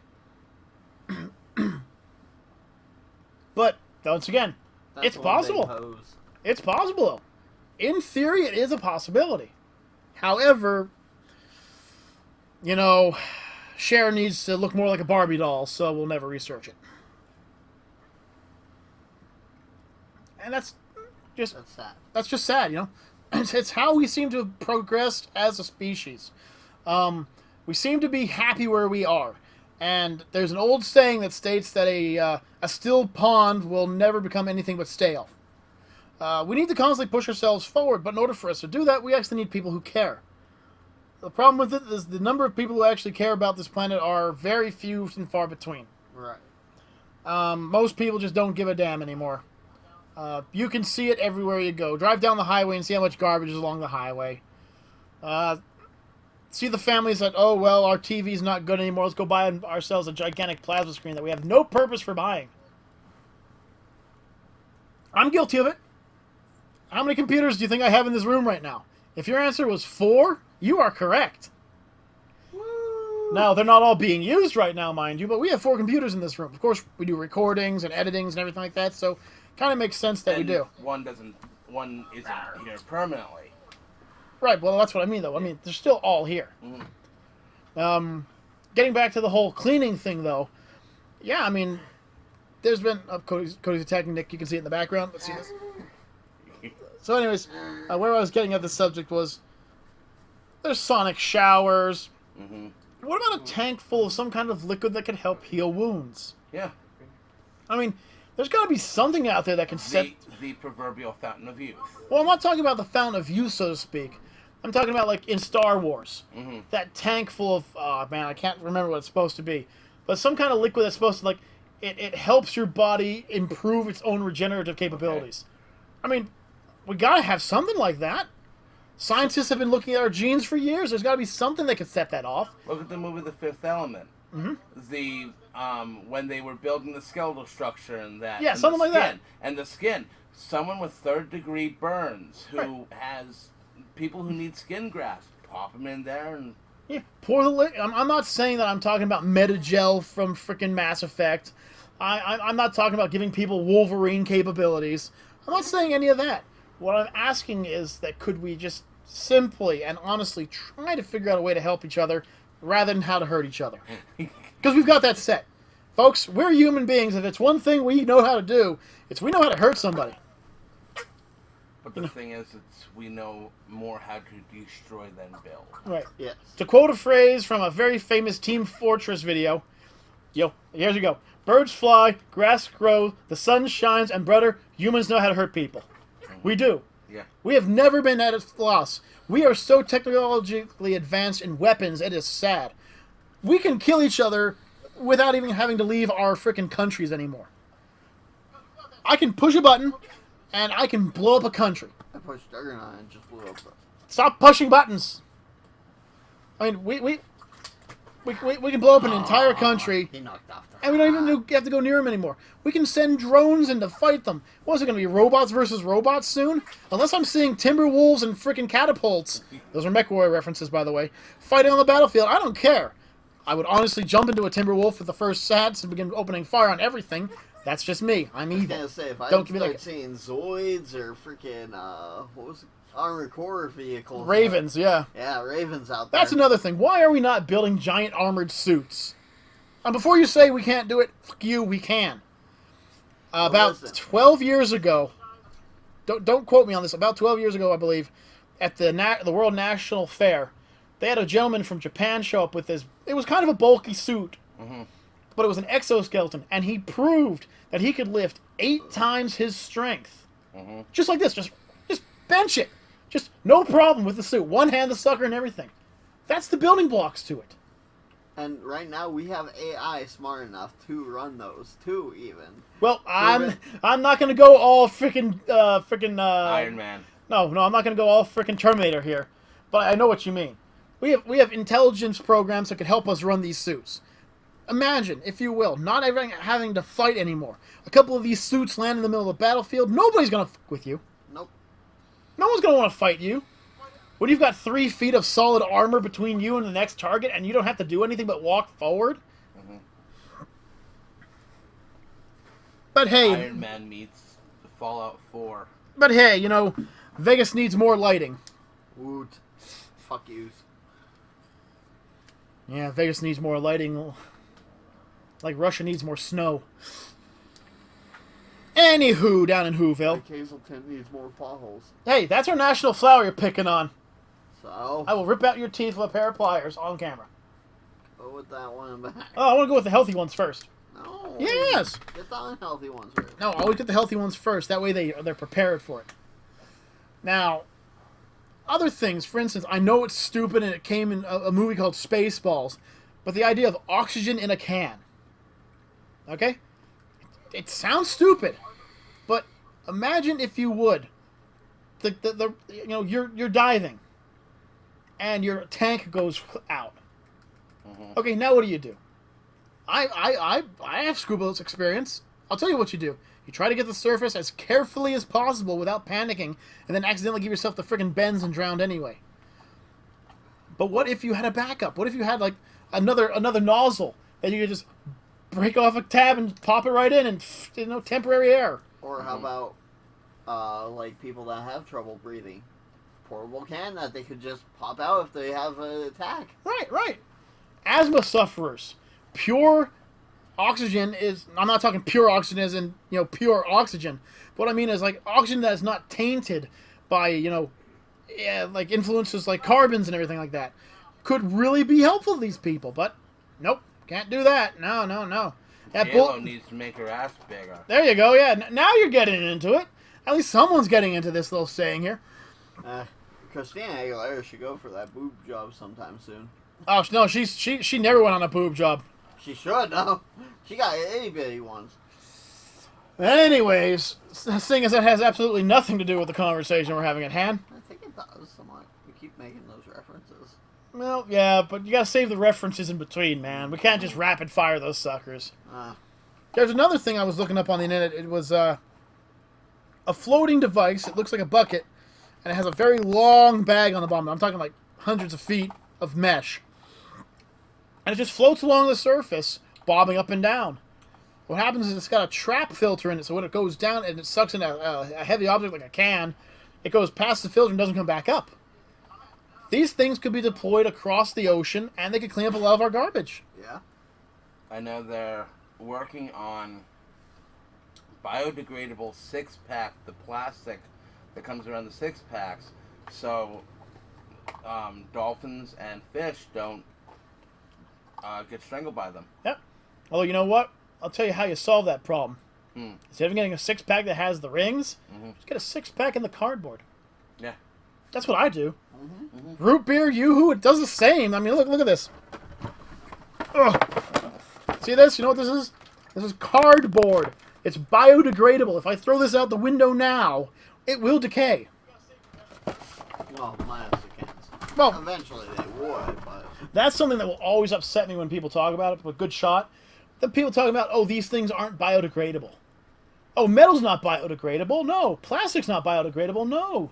But once again, it's possible. It's possible, though. In theory, it is a possibility. However, you know, Cher needs to look more like a Barbie doll, so we'll never research it. And that's sad. That's just sad, you know? It's how we seem to have progressed as a species. We seem to be happy where we are. And there's an old saying that states that a still pond will never become anything but stale. We need to constantly push ourselves forward, but in order for us to do that, we actually need people who care. The problem with it is the number of people who actually care about this planet are very few and far between. Right. Most people just don't give a damn anymore. You can see it everywhere you go. Drive down the highway and see how much garbage is along the highway. See the families that, oh, well, our TV's not good anymore. Let's go buy ourselves a gigantic plasma screen that we have no purpose for buying. I'm guilty of it. How many computers do you think I have in this room right now? If your answer was 4, you are correct. Woo. Now, they're not all being used right now, mind you, but we have 4 computers in this room. Of course, we do recordings and editings and everything like that, so kind of makes sense that we do. One isn't here permanently. Right, well, that's what I mean, though. I mean, they're still all here. Getting back to the whole cleaning thing, though, yeah, I mean, there's been... Cody's attacking Nick. You can see it in the background. Let's see this. So anyways, where I was getting at this subject was, there's sonic showers. What about a tank full of some kind of liquid that can help heal wounds? Yeah. I mean, there's got to be something out there that can set... The proverbial fountain of youth. Well, I'm not talking about the fountain of youth, so to speak. I'm talking about, like, in Star Wars. That tank full of... Oh, man, I can't remember what it's supposed to be. But some kind of liquid that's supposed to, like... It helps your body improve its own regenerative capabilities. I mean... We gotta have something like that. Scientists have been looking at our genes for years. There's gotta be something that could set that off. Look at the movie The Fifth Element. The when they were building the skeletal structure and that. Yeah, and something like that. And the skin. Someone with third-degree burns who has people who need skin grafts. Pop them in there and... Yeah, pour the I'm not saying that I'm talking about Metagel from frickin' Mass Effect. I'm not talking about giving people Wolverine capabilities. I'm not saying any of that. What I'm asking is that could we just simply and honestly try to figure out a way to help each other rather than how to hurt each other. Because we've got that set. Folks, we're human beings. If it's one thing we know how to do, it's we know how to hurt somebody. But the thing is, we know more how to destroy than build. Right. Yes. To quote a phrase from a very famous Team Fortress video, here you go. Birds fly, grass grows, the sun shines, and brother, humans know how to hurt people. We do. Yeah. We have never been at a loss. We are so technologically advanced in weapons, it is sad. We can kill each other without even having to leave our frickin' countries anymore. I can push a button, and I can blow up a country. I pushed Juggernaut and just blew up. Stop pushing buttons. I mean, we can blow up an entire country, He knocked off the and we don't even have to go near them anymore. We can send drones in to fight them. What is it going to be, robots versus robots soon? Unless I'm seeing Timberwolves and freaking catapults. Those are MechWarrior references, by the way. Fighting on the battlefield. I don't care. I would honestly jump into a Timberwolf with the first sats and begin opening fire on everything. That's just me. I'm evil. I was gonna say, if I Don't give me start like seeing Zoids or freaking, what was it? Armored Core vehicles. Ravens, yeah. Yeah, Ravens out there. That's another thing. Why are we not building giant armored suits? And before you say we can't do it, fuck you, we can. About listen. 12 years ago, don't quote me on this, about 12 years ago, I believe, at the World National Fair, they had a gentleman from Japan show up with this, it was kind of a bulky suit, but it was an exoskeleton, and he proved that he could lift 8 times his strength. Just like this, just bench it. Just no problem with the suit. One hand, the sucker, and everything. That's the building blocks to it. And right now we have AI smart enough to run those too, even. Well, I'm not gonna go all freaking Iron Man. No, I'm not gonna go all freaking Terminator here, but I know what you mean. We have intelligence programs that could help us run these suits. Imagine, if you will, not having to fight anymore. A couple of these suits land in the middle of the battlefield. Nobody's gonna fuck with you. Nope. No one's gonna want to fight you. When you've got 3 feet of solid armor between you and the next target, and you don't have to do anything but walk forward. But hey, Iron Man meets Fallout 4. But hey, you know, Vegas needs more lighting. Woot. Fuck yous. Yeah, Vegas needs more lighting. Like Russia needs more snow. Anywho, down in Whoville. Like Hazelton needs more potholes. Hey, that's our national flower you're picking on. So, I will rip out your teeth with a pair of pliers on camera. go with that one back. Oh, I want to go with the healthy ones first. No. Yes! Get the unhealthy ones first. No, always get the healthy ones first. That way they're prepared for it. Now, other things, for instance, I know it's stupid and it came in a movie called Spaceballs, but the idea of oxygen in a can. Okay? It sounds stupid, but imagine if you would, you know, you're diving, and your tank goes out. Okay, now what do? I have scuba experience. I'll tell you what you do. You try to get to the surface as carefully as possible without panicking, and then accidentally give yourself the friggin' bends and drown anyway. But what if you had a backup? What if you had like another nozzle that you could just break off a tab and pop it right in, and you know, temporary air. Or how about like people that have trouble breathing? Portable can that they could just pop out if they have an attack. Right. Asthma sufferers. Pure oxygen is... I'm not talking pure oxygen as in, you know, pure oxygen. What I mean is, like, oxygen that is not tainted by, you know, like, influences like carbons and everything like that. Could really be helpful to these people, but nope. Can't do that. No. That J-Lo needs to make her ass bigger. There you go, yeah. Now you're getting into it. At least someone's getting into this little saying here. Christina Aguilera should go for that boob job sometime soon. Oh, no, she never went on a boob job. She should, though. She got itty bitty ones. Anyways, seeing as that has absolutely nothing to do with the conversation we're having at hand. I think it does somewhat. We keep making those references. Well, yeah, but you gotta save the references in between, man. We can't just rapid fire those suckers. There's another thing I was looking up on the internet. It was a floating device. It looks like a bucket, and it has a very long bag on the bottom. I'm talking like hundreds of feet of mesh. And it just floats along the surface, bobbing up and down. What happens is it's got a trap filter in it, so when it goes down and it sucks in a heavy object like a can, it goes past the filter and doesn't come back up. These things could be deployed across the ocean, and they could clean up a lot of our garbage. Yeah. I know they're working on biodegradable six-pack, the plastic that comes around the six-packs, so dolphins and fish don't get strangled by them. Yep. Although, you know what? I'll tell you how you solve that problem. Instead of getting a six-pack that has the rings, just get a six-pack in the cardboard. Yeah. That's what I do. Root beer, Yoo-hoo, it does the same. I mean, look at this. Ugh. See this? You know what this is? This is cardboard. It's biodegradable. If I throw this out the window now, it will decay. Well, minus the cans. Well, Eventually they would, but... that's something that will always upset me when people talk about it, but good shot. Then people talk about, oh, these things aren't biodegradable. Oh, metal's not biodegradable? No. Plastic's not biodegradable? No.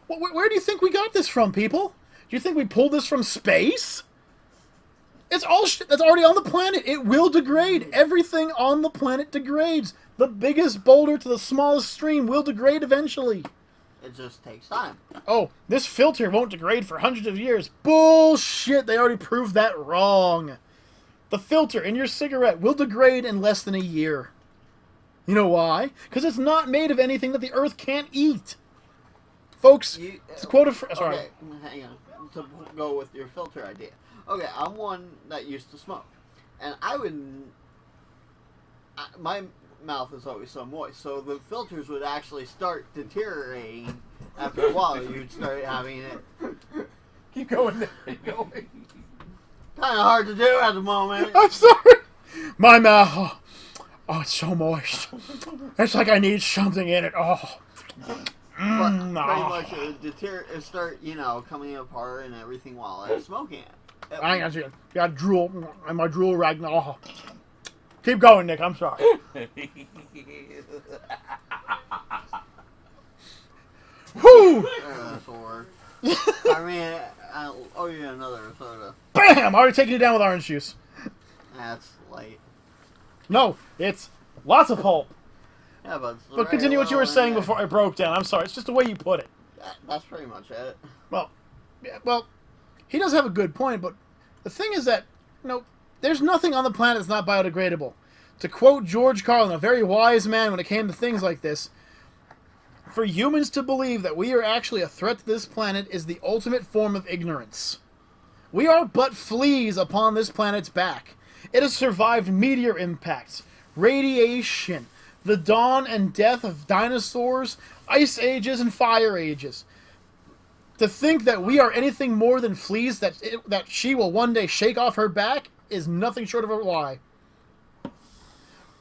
Where do you think we got this from, people? Do you think we pulled this from space? It's all shit that's already on the planet. It will degrade. Everything on the planet degrades. The biggest boulder to the smallest stream will degrade eventually. It just takes time. Oh, this filter won't degrade for hundreds of years. Bullshit. They already proved that wrong. The filter in your cigarette will degrade in less than a year. You know why? Because it's not made of anything that the Earth can't eat. Folks, it's a quote of... Sorry. Okay, hang on. To go with your filter idea. Okay, I'm one that used to smoke. And I would... my mouth is always so moist, so the filters would actually start deteriorating after a while. You'd start having it... Keep going. Keep going. Kind of hard to do at the moment. I'm sorry. My mouth... Oh, it's so moist. It's like I need something in it. Oh. But pretty much it would start, coming apart and everything while I was smoking it. I got drool, and my drool right now. Oh. Keep going, Nick. I'm sorry. Whoo! I mean, I'll owe you another soda. Bam! Already taking it down with orange juice. That's late. No, it's lots of pulp. Yeah, but continue what you were saying before I broke down. I'm sorry. It's just the way you put it. That's pretty much it. Well, he does have a good point, but the thing is that, there's nothing on the planet that's not biodegradable. To quote George Carlin, a very wise man when it came to things like this, for humans to believe that we are actually a threat to this planet is the ultimate form of ignorance. We are but fleas upon this planet's back. It has survived meteor impacts, radiation, the dawn and death of dinosaurs, ice ages, and fire ages. To think that we are anything more than fleas that she will one day shake off her back is nothing short of a lie.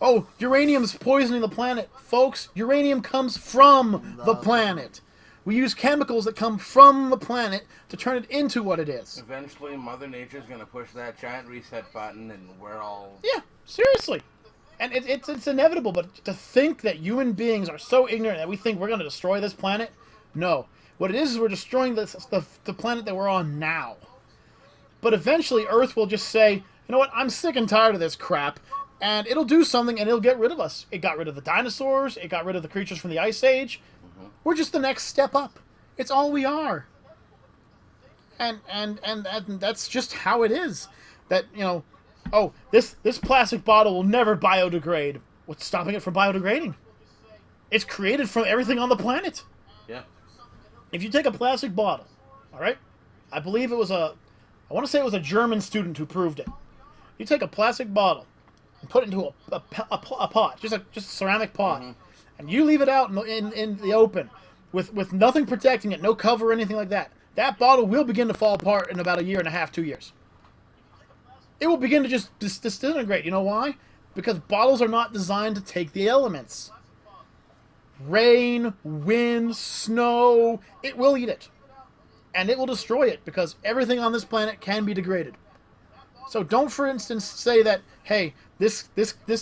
Oh, uranium's poisoning the planet. Folks, uranium comes from the planet. We use chemicals that come from the planet to turn it into what it is. Eventually, Mother Nature's going to push that giant reset button and we're all... Yeah, seriously. And it's inevitable, but to think that human beings are so ignorant that we think we're going to destroy this planet, no. What it is we're destroying the planet that we're on now. But eventually, Earth will just say, you know what, I'm sick and tired of this crap, and it'll do something and it'll get rid of us. It got rid of the dinosaurs, it got rid of the creatures from the Ice Age. We're just the next step up. It's all we are. And that's just how it is. That, oh, this plastic bottle will never biodegrade. What's stopping it from biodegrading? It's created from everything on the planet. Yeah. If you take a plastic bottle, all right? I believe it was I want to say it was a German student who proved it. You take a plastic bottle and put it into a pot, just a ceramic pot, and you leave it out in the open with nothing protecting it, no cover or anything like that. That bottle will begin to fall apart in about a year and a half, 2 years. It will begin to just disintegrate. You know why? Because bottles are not designed to take the elements. Rain, wind, snow, it will eat it. And it will destroy it because everything on this planet can be degraded. So don't, for instance, say that, hey, this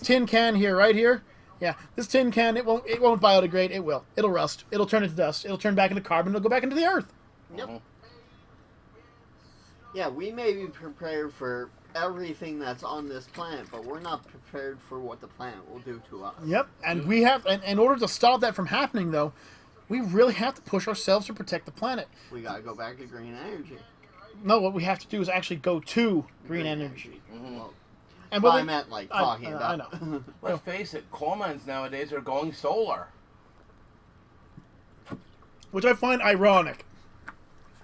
tin can here, right here, yeah, this tin can, it won't biodegrade. It will. It'll rust. It'll turn into dust. It'll turn back into carbon. It'll go back into the earth. Yep. Yeah, we may be prepared for everything that's on this planet, but we're not prepared for what the planet will do to us. Yep, and we have, and in order to stop that from happening, though, we really have to push ourselves to protect the planet. We gotta go back to green energy. No, what we have to do is actually go to green energy. Well, And I meant like talking about. I know. Let's face it, coal mines nowadays are going solar. Which I find ironic.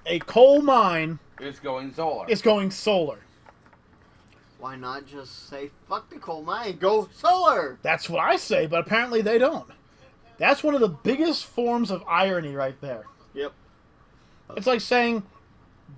A coal mine It's going solar. is going solar. Why not just say, fuck the coal mine, go solar? That's what I say, but apparently they don't. That's one of the biggest forms of irony right there. Yep. It's like saying,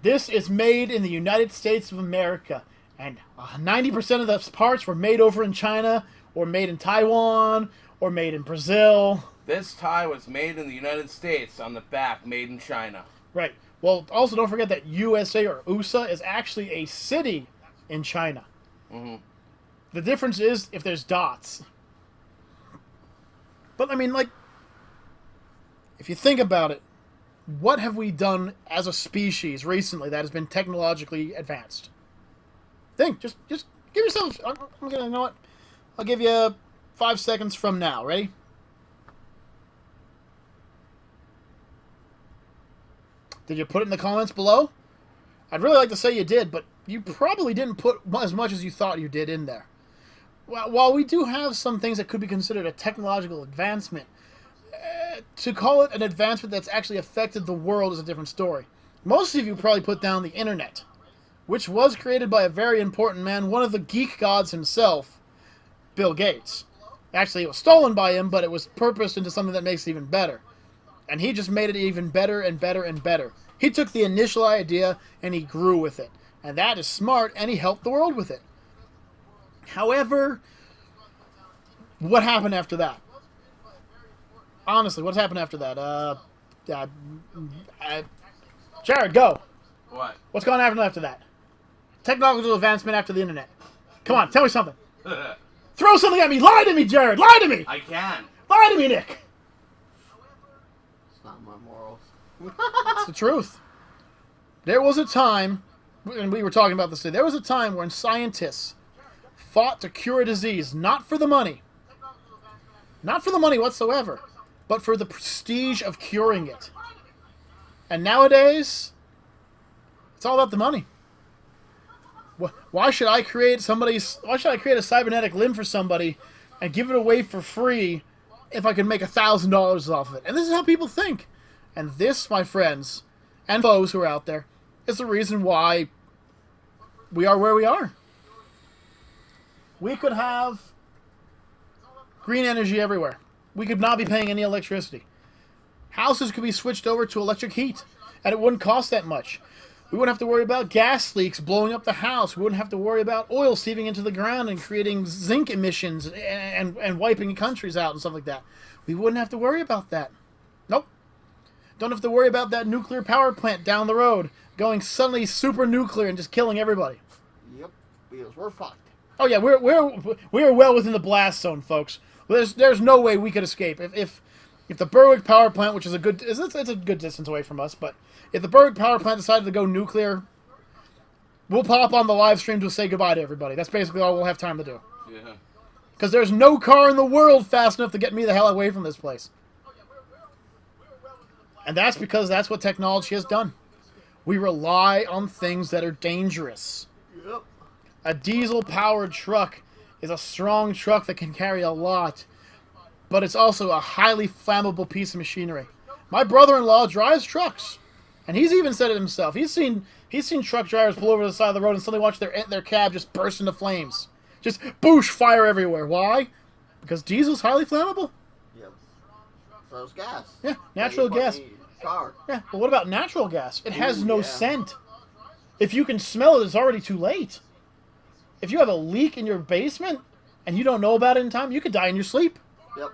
this is made in the United States of America, and 90% of the parts were made over in China, or made in Taiwan, or made in Brazil. This tie was made in the United States. On the back, made in China. Right. Well, also don't forget that USA or USA is actually a city in China. Mm-hmm. The difference is if there's dots. But I mean, like, if you think about it, what have we done as a species recently that has been technologically advanced? Think. Just give yourself. I'm gonna. You know what? I'll give you 5 seconds from now. Ready? Did you put it in the comments below? I'd really like to say you did, but you probably didn't put as much as you thought you did in there. Well, while we do have some things that could be considered a technological advancement, to call it an advancement that's actually affected the world is a different story. Most of you probably put down the internet, which was created by a very important man, one of the geek gods himself, Bill Gates. Actually, it was stolen by him, but it was purposed into something that makes it even better. And he just made it even better and better and better. He took the initial idea and he grew with it. And that is smart, and he helped the world with it. However, what happened after that? Honestly, what's happened after that? Jared, go. What? What's going on after that? Technological advancement after the internet. Come on, tell me something. Throw something at me. Lie to me, Jared. Lie to me. I can. Lie to me, Nick. It's not my morals. It's the truth. There was a time, and we were talking about this today, there was a time when scientists fought to cure a disease, not for the money. Not for the money whatsoever, but for the prestige of curing it. And nowadays, it's all about the money. Why should I create a cybernetic limb for somebody and give it away for free if I can make $1,000 off of it? And this is how people think. And this, my friends and foes who are out there, is the reason why we are where we are. We could have green energy everywhere. We could not be paying any electricity. Houses could be switched over to electric heat, and it wouldn't cost that much. We wouldn't have to worry about gas leaks blowing up the house. We wouldn't have to worry about oil seeping into the ground and creating zinc emissions and wiping countries out and stuff like that. We wouldn't have to worry about that. Nope. Don't have to worry about that nuclear power plant down the road going suddenly super nuclear and just killing everybody. Yep, because we're fucked. Oh yeah, we're well within the blast zone, folks. There's no way we could escape. If the Berwick power plant, which is it's a good distance away from us, but if the Berwick power plant decided to go nuclear, we'll pop on the live stream to say goodbye to everybody. That's basically all we'll have time to do. Yeah. Because there's no car in the world fast enough to get me the hell away from this place. And that's because that's what technology has done. We rely on things that are dangerous. Yep. A diesel-powered truck is a strong truck that can carry a lot, but it's also a highly flammable piece of machinery. My brother-in-law drives trucks, and he's even said it himself. He's seen truck drivers pull over to the side of the road and suddenly watch their cab just burst into flames. Just boosh, fire everywhere. Why? Because diesel's highly flammable. Yep. So it's gas. Yeah, natural gas. Car. Yeah, but what about natural gas? It has no yeah. scent. If you can smell it, it's already too late. If you have a leak in your basement and you don't know about it in time, you could die in your sleep. Yep.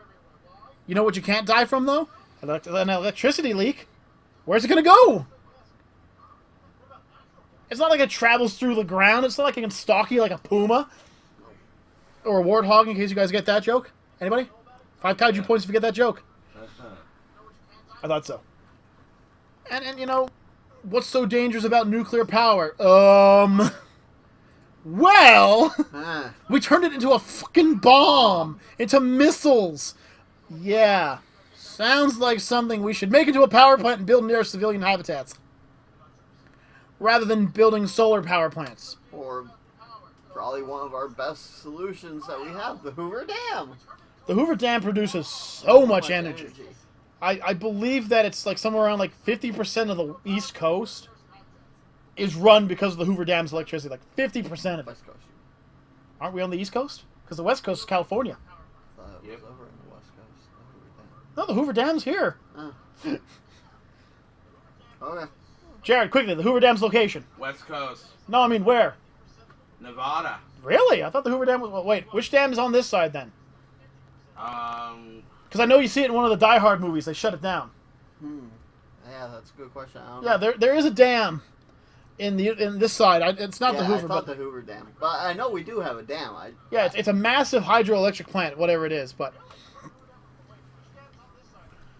You know what you can't die from, though? An electricity leak. Where's it going to go? It's not like it travels through the ground. It's not like it can stalk you like a puma. Or a warthog, in case you guys get that joke. Anybody? 5 kaiju points if you get that joke. I thought so. And you know, what's so dangerous about nuclear power? Well, we turned it into a fucking bomb. Into missiles. Yeah. Sounds like something we should make into a power plant and build near civilian habitats. Rather than building solar power plants. Or probably one of our best solutions that we have, the Hoover Dam. The Hoover Dam produces so much energy. I believe that it's like somewhere around like 50% of the East Coast is run because of the Hoover Dam's electricity. Like 50% of it. West Coast. Aren't we on the East Coast? Because the West Coast is California. I thought it was over on the West Coast. The Hoover Dam. No, the Hoover Dam's here. Okay. Jared, quickly, the Hoover Dam's location. West Coast. No, I mean where? Nevada. Really? I thought the Hoover Dam was... Well, wait, which dam is on this side then? Because I know you see it in one of the Die Hard movies. They shut it down. Yeah, that's a good question. I don't Yeah, know. there is a dam in this side. It's not Yeah, the Hoover, I thought but the Hoover Dam. But I know we do have a dam. yeah, it's a massive hydroelectric plant, whatever it is. But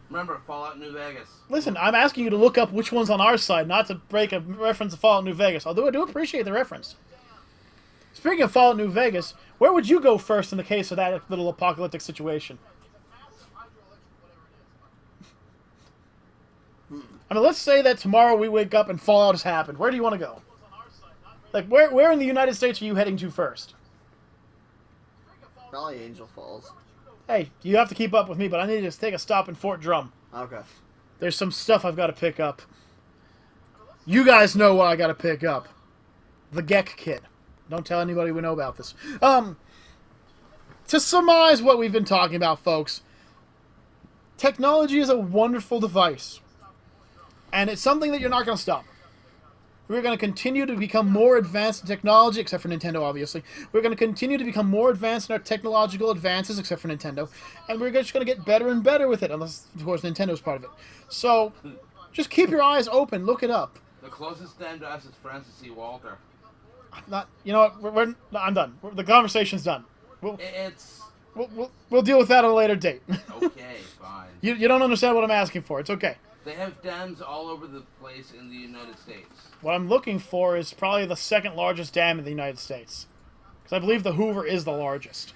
Remember Fallout New Vegas? listen, I'm asking you to look up which one's on our side, not to break a reference to Fallout New Vegas. Although I do appreciate the reference. Speaking of Fallout New Vegas, where would you go first in the case of that little apocalyptic situation? I mean, let's say that tomorrow we wake up and Fallout has happened. Where do you want to go? Like, where in the United States are you heading to first? Probably Angel Falls. Hey, you have to keep up with me, but I need to take a stop in Fort Drum. Okay. There's some stuff I've got to pick up. You guys know what I got to pick up. The Gek kit. Don't tell anybody we know about this. To surmise what we've been talking about, folks, technology is a wonderful device. And it's something that you're not going to stop. We're going to continue to become more advanced in technology, except for Nintendo, obviously. We're going to continue to become more advanced in our technological advances, except for Nintendo. And we're just going to get better and better with it, unless, of course, Nintendo's part of it. So, just keep your eyes open. Look it up. The closest stand to us is Francis C. Walter. You know what? I'm done. The conversation's done. It's... We'll deal with that at a later date. Okay, fine. You don't understand what I'm asking for. It's okay. They have dams all over the place in the United States. What I'm looking for is probably the second largest dam in the United States. Because I believe the Hoover is the largest.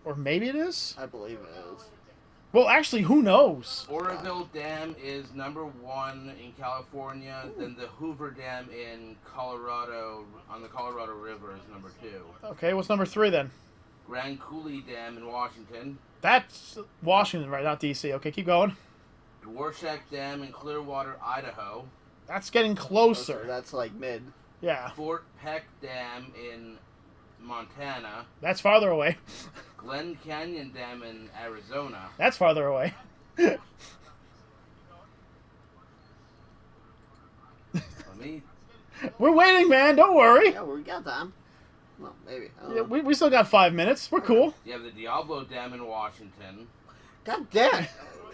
Or maybe it is? I believe it is. Well, actually, who knows? Oroville Dam is #1 in California. Then the Hoover Dam in Colorado, on the Colorado River, is #2. Okay, what's number 3 then? Grand Coulee Dam in Washington. That's Washington, right? Not D.C. Okay, keep going. Dworshak Dam in Clearwater, Idaho. That's getting closer. That's like mid. Yeah. Fort Peck Dam in Montana. That's farther away. Glen Canyon Dam in Arizona. That's farther away. We're waiting, man. Don't worry. Yeah, we got time. Well, maybe. I don't Yeah, know. we still got 5 minutes. We're cool. You have the Diablo Dam in Washington. God damn it.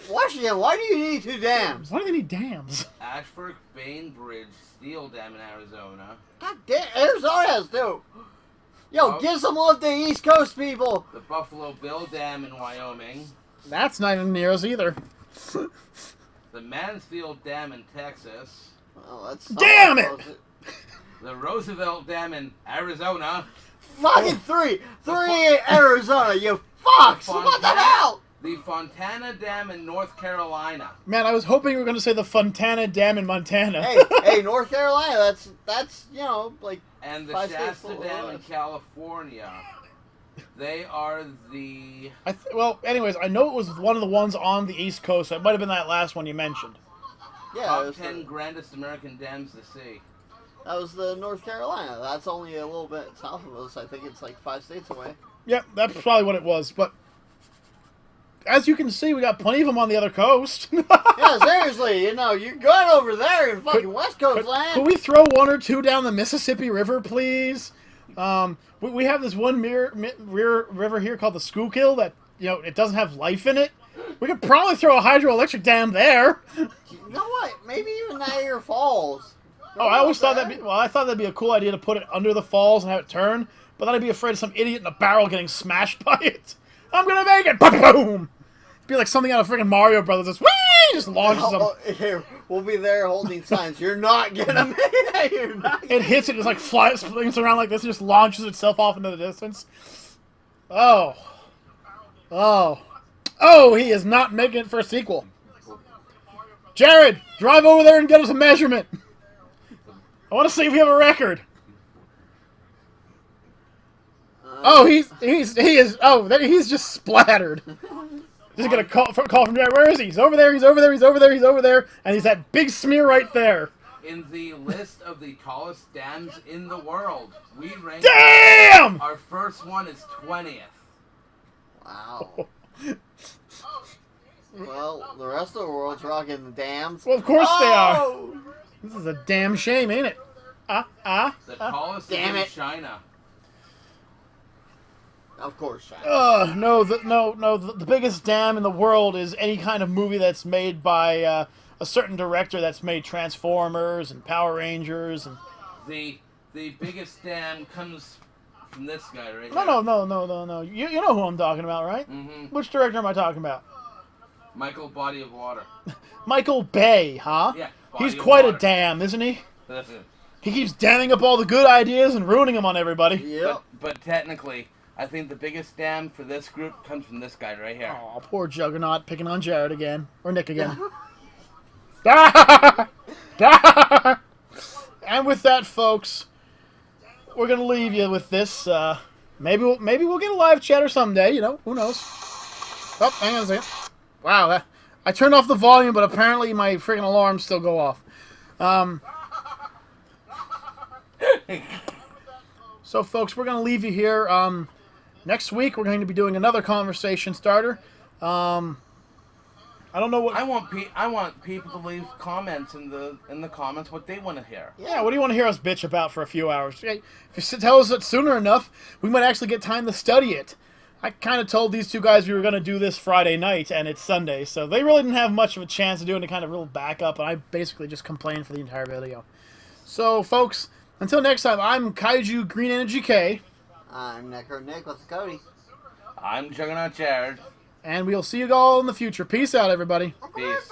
Washington, why do you need 2 dams? Why do they need dams? Ashford Bainbridge Steel Dam in Arizona. God damn, Arizona has 2. Yo, give some love to the East Coast people. The Buffalo Bill Dam in Wyoming. That's not even near us either. The Mansfield Dam in Texas. Well, that's Damn it! The Roosevelt Dam in Arizona. Fucking 3 in Arizona, you fucks! What the hell? The Fontana Dam in North Carolina. Man, I was hoping you were going to say the Fontana Dam in Montana. Hey, North Carolina, that's you know, like... And the 5 states Shasta full of Dam in us. California. They are the... Well, anyways, I know it was one of the ones on the East Coast. So it might have been that last one you mentioned. Yeah, it top was 10 grandest American dams to see. that was the North Carolina. That's only a little bit south of us. I think it's like 5 states away. Yep, that's probably what it was. But as you can see, we got plenty of them on the other coast. Yeah, seriously, you know, you're good over there in fucking West Coast land. Could we throw 1 or 2 down the Mississippi River, please? We have this one river here called the Schuylkill that, you know, it doesn't have life in it. We could probably throw a hydroelectric dam there. You know what? Maybe even Niagara Falls. Oh, I always thought I thought that'd be a cool idea to put it under the falls and have it turn, but then I'd be afraid of some idiot in a barrel getting smashed by it. I'm gonna make it! Boom! It'd be like something out of freaking Mario Brothers. Just, whee! Just launches them. Here, we'll be there holding signs. You're not gonna make it. You're not It hits it, just like flies, flings around like this, and just launches itself off into the distance. Oh. He is not making it for a sequel. Jared, drive over there and get us a measurement. I want to see if we have a record. He's just splattered. Just get a call from Jared. Where is he? He's over there, and he's that big smear right there. In the list of the tallest dams in the world, we rank... Damn! Our first one is 20th. Wow. Well, the rest of the world's rocking the dams. Well, of course they are. This is a damn shame, ain't it? The tallest is Damn in it. China. Of course, Jack. No, the biggest damn in the world is any kind of movie that's made by a certain director that's made Transformers and Power Rangers and. The biggest damn comes from this guy right No. You know who I'm talking about, right? Mm-hmm. Which director am I talking about? Michael Body of Water. Michael Bay, huh? Yeah. He's Body of quite Water. a damn, isn't he? He keeps damming up all the good ideas and ruining them on everybody. Yep. But technically, I think the biggest damn for this group comes from this guy right here. Oh, poor Juggernaut picking on Jared again. Or Nick again. And with that, folks, we're going to leave you with this. Maybe we'll get a live chatter someday, you know. Who knows? Oh, hang on a second. Wow, I turned off the volume, but apparently my freaking alarms still go off. So, folks, we're going to leave you here. Next week, we're going to be doing another conversation starter. I don't know what... I want people to leave comments in the comments what they want to hear. Yeah, what do you want to hear us bitch about for a few hours? Hey, if you tell us it sooner enough, we might actually get time to study it. I kind of told these two guys we were going to do this Friday night, and it's Sunday, so they really didn't have much of a chance to do any kind of real backup, and I basically just complained for the entire video. So, folks, until next time, I'm KaijuK Green Energy K. I'm Necro Nick with the Cody. I'm Juggernaut Jared. And we'll see you all in the future. Peace out, everybody. Peace.